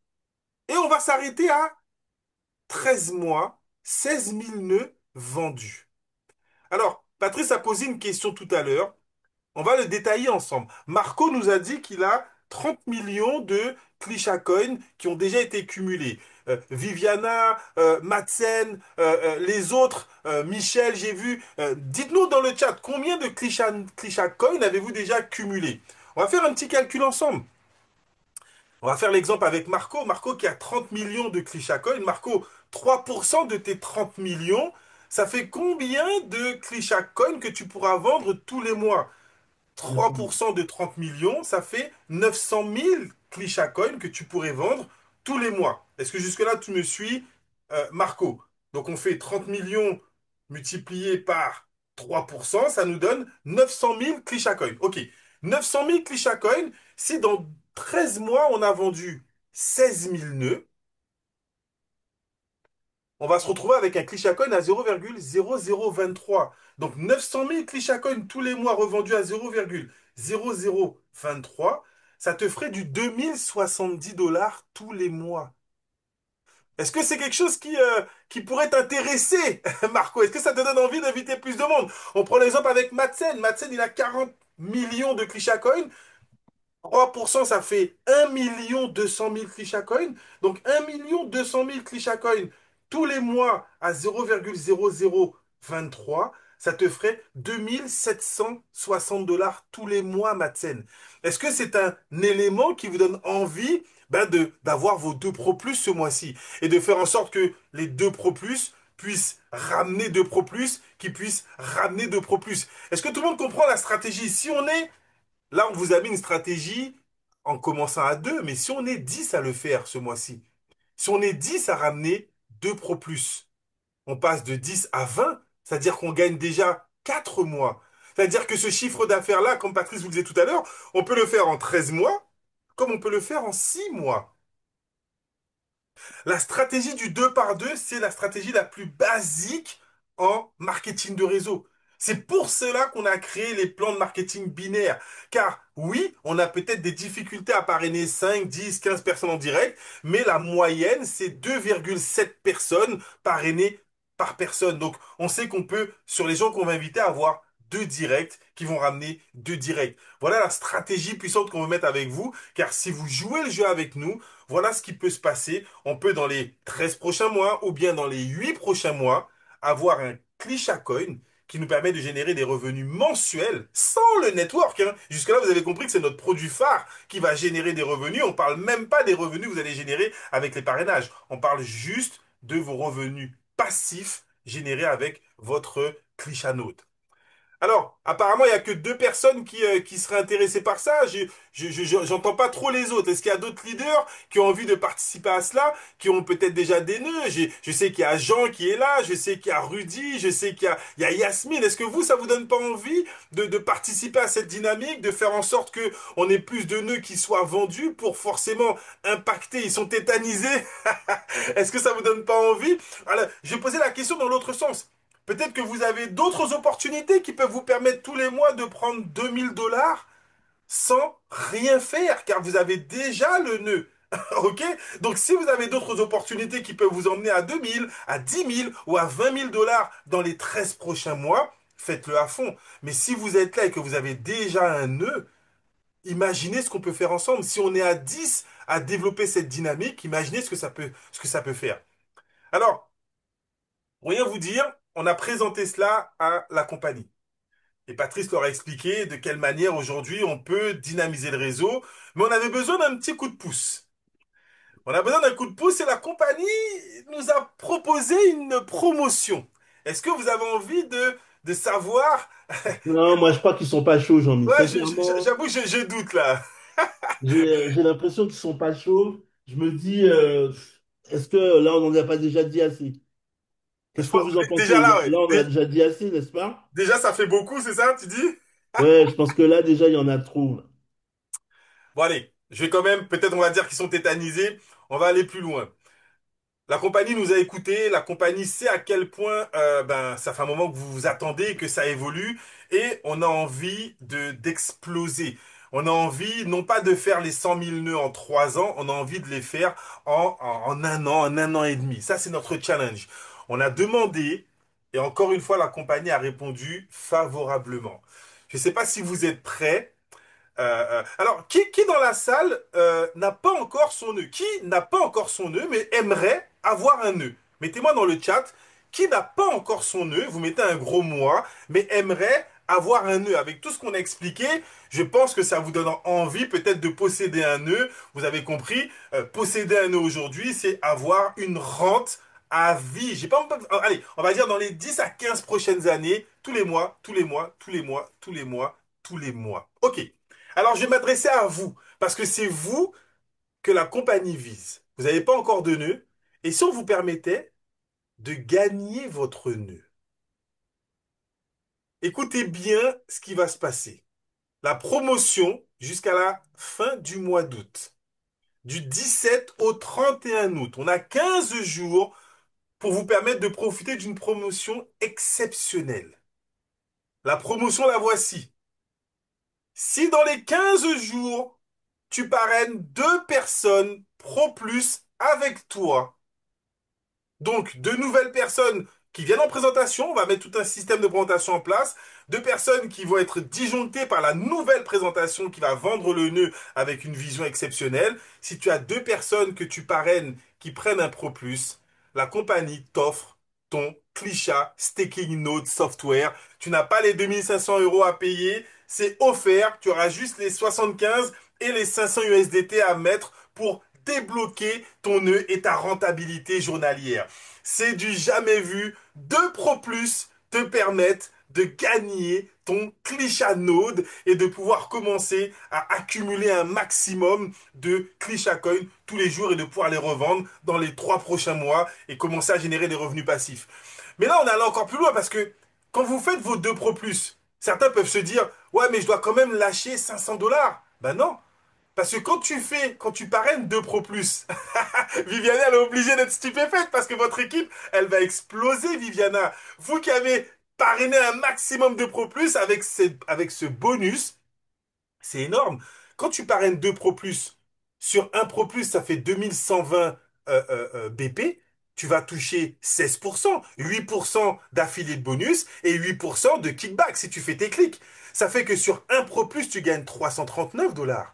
Et on va s'arrêter à 13 mois, 16 000 nœuds vendus. Alors, Patrice a posé une question tout à l'heure. On va le détailler ensemble. Marco nous a dit qu'il a 30 millions de Klisha Coin qui ont déjà été cumulés. Viviana, Madsen, les autres, Michel, j'ai vu. Dites-nous dans le chat, combien de Klisha Coin avez-vous déjà cumulé? On va faire un petit calcul ensemble. On va faire l'exemple avec Marco. Marco qui a 30 millions de Klisha Coin. Marco, 3% de tes 30 millions, ça fait combien de Klisha Coin que tu pourras vendre tous les mois? 3% de 30 millions, ça fait 900 000 Klisha Coin que tu pourrais vendre tous les mois. Est-ce que jusque-là, tu me suis, Marco? Donc, on fait 30 millions multiplié par 3%, ça nous donne 900 000 Klisha Coin. OK. 900 000 Klisha Coin, si dans 13 mois, on a vendu 16 000 nœuds, on va se retrouver avec un Klisha Coin à 0,0023. Donc 900 000 Klisha Coin tous les mois revendus à 0,0023. ça te ferait du 2070 $ tous les mois. Est-ce que c'est quelque chose qui pourrait t'intéresser, Marco? Est-ce que ça te donne envie d'inviter plus de monde? On prend l'exemple avec Madsen. Madsen, il a 40 millions de Krisha Coin. 3%, ça fait 1 200 000 Krisha Coin. Donc 1 200 000 Krisha Coin tous les mois à 0,0023, ça te ferait 2760 $ tous les mois, Madsen. Est-ce que c'est un élément qui vous donne envie d'avoir vos 2 Pro Plus ce mois-ci et de faire en sorte que les 2 Pro Plus puissent ramener 2 Pro Plus, qui puissent ramener 2 Pro Plus? Est-ce que tout le monde comprend la stratégie? Si on est Là, on vous a mis une stratégie en commençant à 2, mais si on est 10 à le faire ce mois-ci, si on est 10 à ramener 2 Pro Plus, on passe de 10 à 20, c'est-à-dire qu'on gagne déjà 4 mois. C'est-à-dire que ce chiffre d'affaires-là, comme Patrice vous le disait tout à l'heure, on peut le faire en 13 mois, comme on peut le faire en 6 mois. La stratégie du 2 par 2, c'est la stratégie la plus basique en marketing de réseau. C'est pour cela qu'on a créé les plans de marketing binaires. Car oui, on a peut-être des difficultés à parrainer 5, 10, 15 personnes en direct, mais la moyenne, c'est 2,7 personnes parrainées par personne. Donc, on sait qu'on peut, sur les gens qu'on va inviter, avoir 2 directs qui vont ramener 2 directs. Voilà la stratégie puissante qu'on veut mettre avec vous, car si vous jouez le jeu avec nous, voilà ce qui peut se passer. On peut, dans les 13 prochains mois ou bien dans les 8 prochains mois, avoir un Clisha Coin qui nous permet de générer des revenus mensuels sans le network, hein. Jusque-là, vous avez compris que c'est notre produit phare qui va générer des revenus. On ne parle même pas des revenus que vous allez générer avec les parrainages. On parle juste de vos revenus passifs générés avec votre Clisha Note. Alors, apparemment, il n'y a que 2 personnes qui seraient intéressées par ça. J'entends pas trop les autres. Est-ce qu'il y a d'autres leaders qui ont envie de participer à cela, qui ont peut-être déjà des nœuds? Je sais qu'il y a Jean qui est là, je sais qu'il y a Rudy, je sais qu'il y a Yasmine. Est-ce que vous, ça vous donne pas envie de participer à cette dynamique, de faire en sorte que on ait plus de nœuds qui soient vendus pour forcément impacter? Ils sont tétanisés. Est-ce que ça vous donne pas envie? Alors, je vais poser la question dans l'autre sens. Peut-être que vous avez d'autres opportunités qui peuvent vous permettre tous les mois de prendre 2 000 $ sans rien faire, car vous avez déjà le nœud. Ok? Donc si vous avez d'autres opportunités qui peuvent vous emmener à 2 000, à 10 000 ou à 20 000 $ dans les 13 prochains mois, faites-le à fond. Mais si vous êtes là et que vous avez déjà un nœud, imaginez ce qu'on peut faire ensemble. Si on est à 10 à développer cette dynamique, imaginez ce que ça peut faire. Alors, pour rien vous dire, on a présenté cela à la compagnie. Et Patrice leur a expliqué de quelle manière aujourd'hui on peut dynamiser le réseau, mais on avait besoin d'un petit coup de pouce. On a besoin d'un coup de pouce et la compagnie nous a proposé une promotion. Est-ce que vous avez envie de savoir? Non, moi je crois qu'ils sont pas chauds, Jean-Mi. Ouais, Sincèrement, j'avoue, je doute là. j'ai l'impression qu'ils sont pas chauds. Je me dis, est-ce que là on n'en a pas déjà dit assez? Qu'est-ce que vous en Déjà pensez? là, Là ouais. on en a déjà dit assez, n'est-ce pas? Déjà, ça fait beaucoup, c'est ça, tu dis? Ouais, je pense que là déjà il y en a trop. Bon, allez, je vais quand même, peut-être on va dire qu'ils sont tétanisés. On va aller plus loin. La compagnie nous a écoutés, la compagnie sait à quel point ça fait un moment que vous vous attendez, que ça évolue, et on a envie d'exploser. On a envie non pas de faire les 100 000 nœuds en 3 ans, on a envie de les faire en un an, en un an et demi. Ça, c'est notre challenge. On a demandé, et encore une fois, la compagnie a répondu favorablement. Je ne sais pas si vous êtes prêts. Alors, qui dans la salle n'a pas encore son nœud? Qui n'a pas encore son nœud mais aimerait avoir un nœud? Mettez-moi dans le chat. Qui n'a pas encore son nœud? Vous mettez un gros moi, mais aimerait avoir un nœud. Avec tout ce qu'on a expliqué, je pense que ça vous donne envie peut-être de posséder un nœud. Vous avez compris, posséder un nœud aujourd'hui, c'est avoir une rente à vie. J'ai pas, allez, on va dire dans les 10 à 15 prochaines années, tous les mois, tous les mois, tous les mois, tous les mois, tous les mois. Ok. Alors, je vais m'adresser à vous, parce que c'est vous que la compagnie vise. Vous n'avez pas encore de nœud, et si on vous permettait de gagner votre nœud, écoutez bien ce qui va se passer. La promotion jusqu'à la fin du mois d'août, du 17 au 31 août, on a 15 jours pour vous permettre de profiter d'une promotion exceptionnelle. La promotion, la voici. Si dans les 15 jours, tu parraines deux personnes pro plus avec toi. Donc, deux nouvelles personnes qui viennent en présentation, on va mettre tout un système de présentation en place, deux personnes qui vont être disjonctées par la nouvelle présentation qui va vendre le nœud avec une vision exceptionnelle. Si tu as deux personnes que tu parraines qui prennent un Pro Plus, la compagnie t'offre ton Klisha Staking Node Software. Tu n'as pas les 2500 € à payer, c'est offert. Tu auras juste les 75 et les 500 USDT à mettre pour débloquer ton nœud et ta rentabilité journalière. C'est du jamais vu. Deux Pro Plus te permettent de gagner ton Klisha Node et de pouvoir commencer à accumuler un maximum de Klisha Coin tous les jours et de pouvoir les revendre dans les 3 prochains mois et commencer à générer des revenus passifs. Mais là, on est allé encore plus loin parce que quand vous faites vos deux Pro Plus, certains peuvent se dire, ouais, mais je dois quand même lâcher 500 $. Ben non, parce que quand tu parraines deux Pro Plus, Viviana, elle est obligée d'être stupéfaite parce que votre équipe, elle va exploser, Viviana. Vous qui avez parrainé un maximum de Pro Plus avec ce bonus, c'est énorme. Quand tu parraines 2 Pro Plus, sur un Pro Plus, ça fait 2120 BP, tu vas toucher 16%, 8% d'affilié de bonus et 8% de kickback si tu fais tes clics. Ça fait que sur un Pro Plus, tu gagnes 339 $.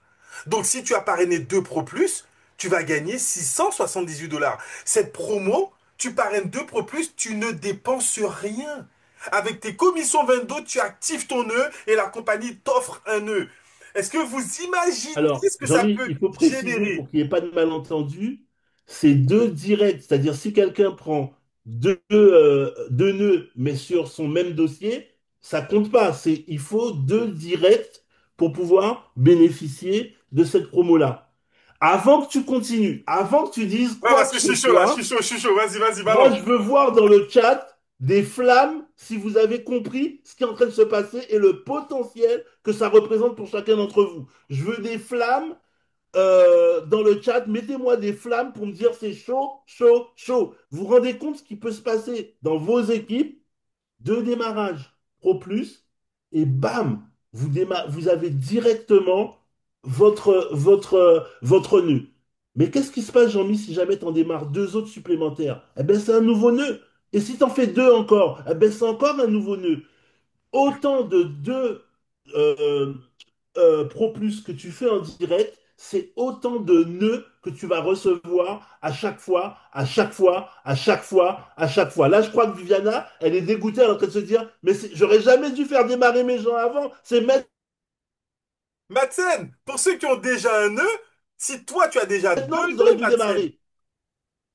Donc si tu as parrainé 2 Pro Plus, tu vas gagner 678 $. Cette promo, tu parraines 2 Pro Plus, tu ne dépenses rien. Avec tes commissions 22, tu actives ton nœud et la compagnie t'offre un nœud. Est-ce que vous imaginez Alors, ce que ça Jean-Mi, peut il faut préciser générer? pour qu'il n'y ait pas de malentendu, c'est deux directs, c'est-à-dire si quelqu'un prend deux nœuds, mais sur son même dossier, ça compte pas. Il faut deux directs pour pouvoir bénéficier de cette promo-là. Avant que tu continues, avant que tu dises Ouais, quoi parce que que je ce suis chaud là, soit, je suis chaud, vas-y, vas-y, moi, balance. je veux voir dans le chat des flammes si vous avez compris ce qui est en train de se passer et le potentiel que ça représente pour chacun d'entre vous. Je veux des flammes dans le chat, mettez-moi des flammes pour me dire c'est chaud, chaud, chaud. Vous vous rendez compte ce qui peut se passer dans vos équipes de démarrage Pro Plus et bam, vous avez directement votre nœud. Mais qu'est-ce qui se passe, Jean-Mi, si jamais tu en démarres deux autres supplémentaires? Eh bien, c'est un nouveau nœud. Et si tu en fais deux encore, eh bien, c'est encore un nouveau nœud. Autant de deux euh, Pro Plus que tu fais en direct, c'est autant de nœuds que tu vas recevoir à chaque fois, à chaque fois, à chaque fois, à chaque fois. Là, je crois que Viviana, elle est dégoûtée, elle est en train de se dire, mais j'aurais jamais dû faire démarrer mes gens avant. C'est Madsen, pour ceux qui ont déjà un nœud, si toi tu as déjà maintenant deux qu'ils auraient nœuds, dû Madsen, démarrer.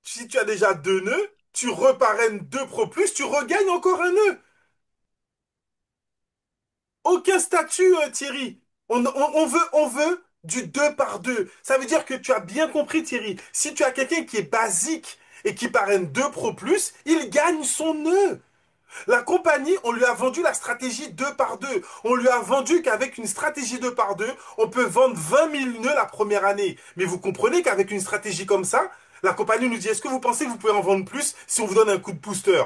si tu as déjà deux nœuds, tu reparraines deux Pro Plus, tu regagnes encore un nœud. Aucun statut, Thierry. On veut du 2 par 2. Ça veut dire que tu as bien compris, Thierry. Si tu as quelqu'un qui est basique et qui parraine 2 Pro Plus, il gagne son nœud. La compagnie, on lui a vendu la stratégie 2 par 2. On lui a vendu qu'avec une stratégie 2 par 2, on peut vendre 20 000 nœuds la première année. Mais vous comprenez qu'avec une stratégie comme ça, la compagnie nous dit, est-ce que vous pensez que vous pouvez en vendre plus si on vous donne un coup de booster?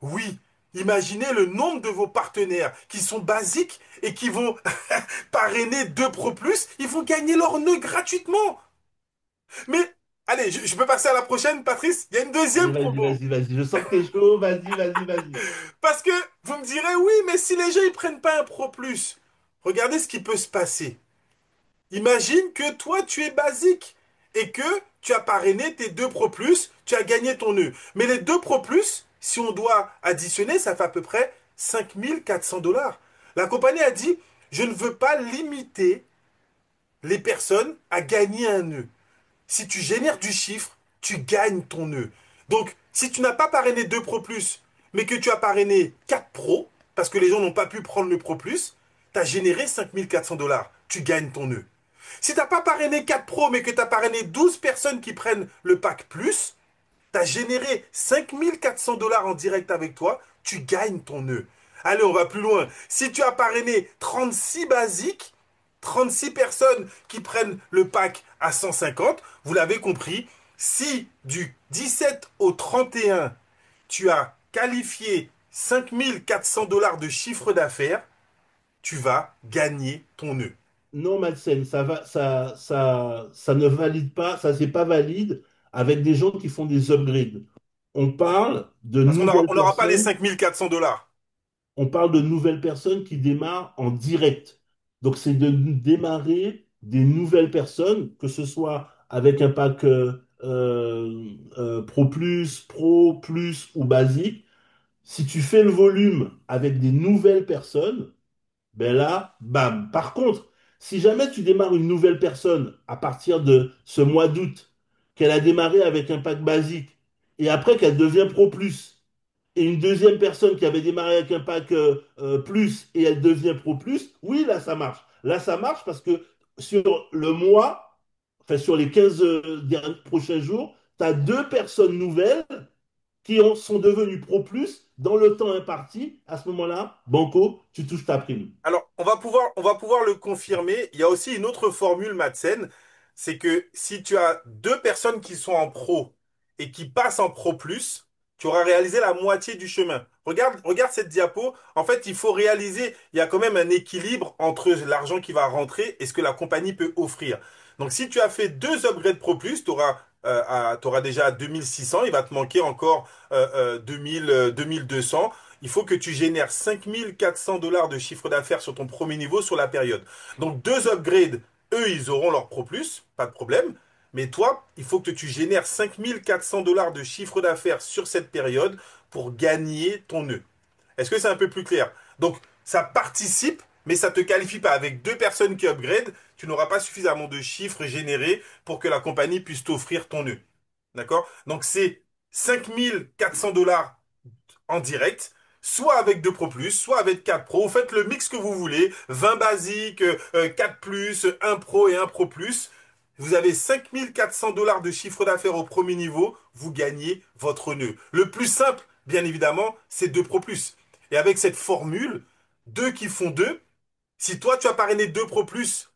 Oui, imaginez le nombre de vos partenaires qui sont basiques et qui vont parrainer 2 Pro Plus, ils vont gagner leur nœud gratuitement. Mais, allez, je peux passer à la prochaine, Patrice? Il y a une Allez, deuxième vas-y, promo. vas-y, vas-y. Je sens que t'es chaud. Vas-y, vas-y, vas-y. Parce que vous me direz, oui, mais si les gens ils prennent pas un Pro Plus, regardez ce qui peut se passer. Imagine que toi, tu es basique et que tu as parrainé tes deux Pro Plus, tu as gagné ton nœud. Mais les deux Pro Plus, si on doit additionner, ça fait à peu près 5400 $. La compagnie a dit, je ne veux pas limiter les personnes à gagner un nœud. Si tu génères du chiffre, tu gagnes ton nœud. Donc, si tu n'as pas parrainé 2 Pro Plus, mais que tu as parrainé 4 Pro, parce que les gens n'ont pas pu prendre le Pro Plus, tu as généré 5400 $. Tu gagnes ton nœud. Si tu n'as pas parrainé 4 Pro, mais que tu as parrainé 12 personnes qui prennent le pack plus, tu as généré 5400 $ en direct avec toi, tu gagnes ton nœud. Allez, on va plus loin. Si tu as parrainé 36 basiques, 36 personnes qui prennent le pack à 150, vous l'avez compris, si du 17 au 31, tu as qualifié 5400 $ de chiffre d'affaires, tu vas gagner ton nœud. non, Madsen, ça ne valide pas, ça c'est pas valide avec des gens qui font des upgrades. On parle de Parce qu'on nouvelles on n'aura pas les personnes, 5 400 $. on parle de nouvelles personnes qui démarrent en direct. Donc c'est de démarrer des nouvelles personnes, que ce soit avec un pack Pro Plus, Pro Plus ou basique. Si tu fais le volume avec des nouvelles personnes, ben là, bam. Par contre, si jamais tu démarres une nouvelle personne à partir de ce mois d'août, qu'elle a démarré avec un pack basique, et après qu'elle devient Pro Plus, et une deuxième personne qui avait démarré avec un pack Plus, et elle devient Pro Plus, oui, là, ça marche. Là, ça marche parce que sur le mois, enfin sur les 15 prochains jours, tu as deux personnes nouvelles sont devenues Pro Plus dans le temps imparti. À ce moment-là, Banco, tu touches ta prime. Alors, on va pouvoir le confirmer. Il y a aussi une autre formule, Madsen, c'est que si tu as deux personnes qui sont en pro et qui passent en pro plus, tu auras réalisé la moitié du chemin. Regarde cette diapo. En fait, il faut réaliser, il y a quand même un équilibre entre l'argent qui va rentrer et ce que la compagnie peut offrir. Donc, si tu as fait deux upgrades pro plus, t'auras déjà 2600. Il va te manquer encore 2000, 2200. Il faut que tu génères 5 400 $ de chiffre d'affaires sur ton premier niveau sur la période. Donc deux upgrades, eux, ils auront leur Pro Plus, pas de problème. Mais toi, il faut que tu génères 5 400 $ de chiffre d'affaires sur cette période pour gagner ton nœud. Est-ce que c'est un peu plus clair? Donc, ça participe, mais ça ne te qualifie pas. Avec deux personnes qui upgrade, tu n'auras pas suffisamment de chiffres générés pour que la compagnie puisse t'offrir ton nœud. D'accord? Donc, c'est 5 400 $ en direct, soit avec 2 Pro Plus, soit avec 4 Pro. Vous faites le mix que vous voulez, 20 basiques, 4 Plus, un Pro et un Pro Plus. Vous avez 5 400 $ de chiffre d'affaires au premier niveau, vous gagnez votre nœud. Le plus simple, bien évidemment, c'est 2 Pro Plus. Et avec cette formule, 2 qui font 2, si toi tu as parrainé 2 Pro Plus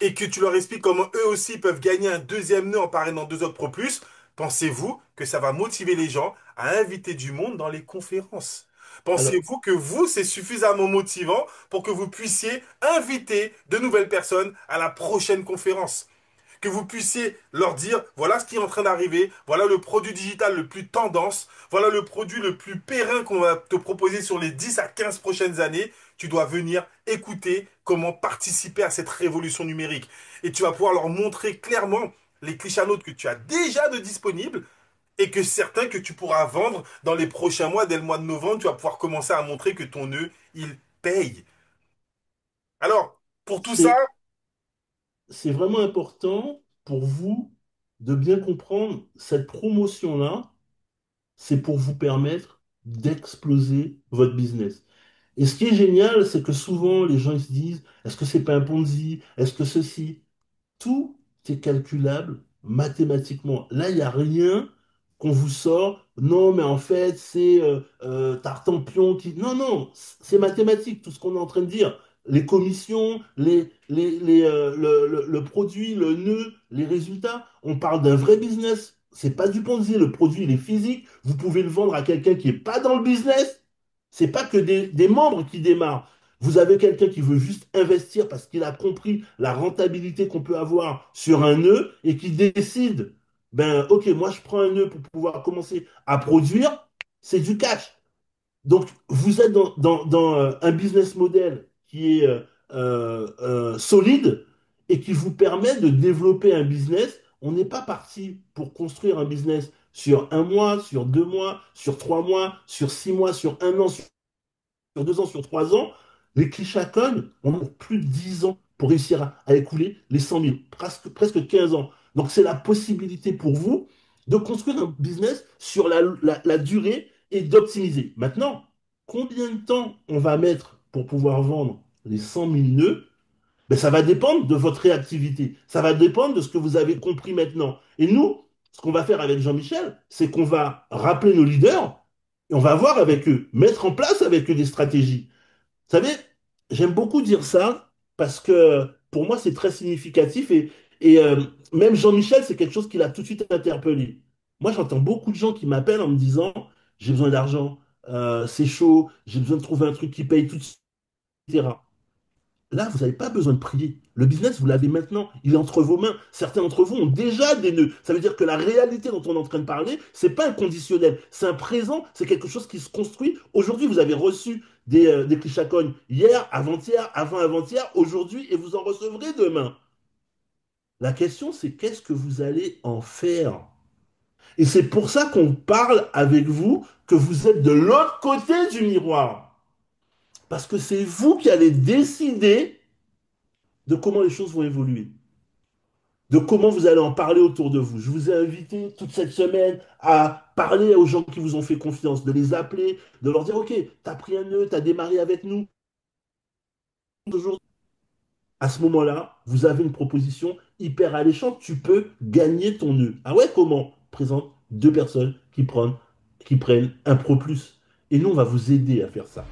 et que tu leur expliques comment eux aussi peuvent gagner un deuxième nœud en parrainant deux autres Pro Plus, pensez-vous que ça va motiver les gens à inviter du monde dans les conférences? Alors, Pensez-vous que vous, c'est suffisamment motivant pour que vous puissiez inviter de nouvelles personnes à la prochaine conférence? Que vous puissiez leur dire, voilà ce qui est en train d'arriver, voilà le produit digital le plus tendance, voilà le produit le plus périn qu'on va te proposer sur les 10 à 15 prochaines années. Tu dois venir écouter comment participer à cette révolution numérique. Et tu vas pouvoir leur montrer clairement les clichés que tu as déjà de disponibles et que certains que tu pourras vendre dans les prochains mois, dès le mois de novembre, tu vas pouvoir commencer à montrer que ton nœud, il paye. Alors, pour tout ça, c'est, c'est vraiment important pour vous de bien comprendre cette promotion-là, c'est pour vous permettre d'exploser votre business. Et ce qui est génial, c'est que souvent les gens ils se disent, est-ce que c'est pas un Ponzi? Est-ce que ceci? Tout est calculable mathématiquement. Là, il n'y a rien qu'on vous sort. Non, mais en fait, c'est Tartampion qui... Non, non, c'est mathématique, tout ce qu'on est en train de dire. Les commissions, le produit, le nœud, les résultats. On parle d'un vrai business. C'est pas du Ponzi. Le produit, il est physique. Vous pouvez le vendre à quelqu'un qui n'est pas dans le business. C'est pas que des membres qui démarrent. Vous avez quelqu'un qui veut juste investir parce qu'il a compris la rentabilité qu'on peut avoir sur un nœud et qui décide, ben ok, moi je prends un nœud pour pouvoir commencer à produire, c'est du cash. Donc vous êtes dans un business model qui est solide et qui vous permet de développer un business. On n'est pas parti pour construire un business sur un mois, sur 2 mois, sur 3 mois, sur 6 mois, sur un an, sur 2 ans, sur 3 ans, les Clichacon ont plus de 10 ans pour réussir à écouler les 100 000, presque 15 ans. Donc c'est la possibilité pour vous de construire un business sur la durée et d'optimiser. Maintenant, combien de temps on va mettre pour pouvoir vendre les 100 000 nœuds? Ben, ça va dépendre de votre réactivité. Ça va dépendre de ce que vous avez compris maintenant. Et nous, ce qu'on va faire avec Jean-Michel, c'est qu'on va rappeler nos leaders et on va voir avec eux, mettre en place avec eux des stratégies. Vous savez, j'aime beaucoup dire ça parce que pour moi, c'est très significatif et même Jean-Michel, c'est quelque chose qui l'a tout de suite interpellé. Moi, j'entends beaucoup de gens qui m'appellent en me disant, j'ai besoin d'argent, c'est chaud, j'ai besoin de trouver un truc qui paye tout, etc. Là, vous n'avez pas besoin de prier. Le business, vous l'avez maintenant. Il est entre vos mains. Certains d'entre vous ont déjà des nœuds. Ça veut dire que la réalité dont on est en train de parler, c'est pas un conditionnel. C'est un présent. C'est quelque chose qui se construit. Aujourd'hui, vous avez reçu des clichacognes hier, avant-hier, avant-avant-hier, aujourd'hui, et vous en recevrez demain. La question, c'est qu'est-ce que vous allez en faire? Et c'est pour ça qu'on parle avec vous, que vous êtes de l'autre côté du miroir. Parce que c'est vous qui allez décider de comment les choses vont évoluer, de comment vous allez en parler autour de vous. Je vous ai invité toute cette semaine à parler aux gens qui vous ont fait confiance, de les appeler, de leur dire, OK, t'as pris un nœud, t'as démarré avec nous aujourd'hui. À ce moment-là, vous avez une proposition hyper alléchante, tu peux gagner ton nœud. Ah ouais, comment? Présente deux personnes qui prennent un pro plus. Et nous, on va vous aider à faire ça.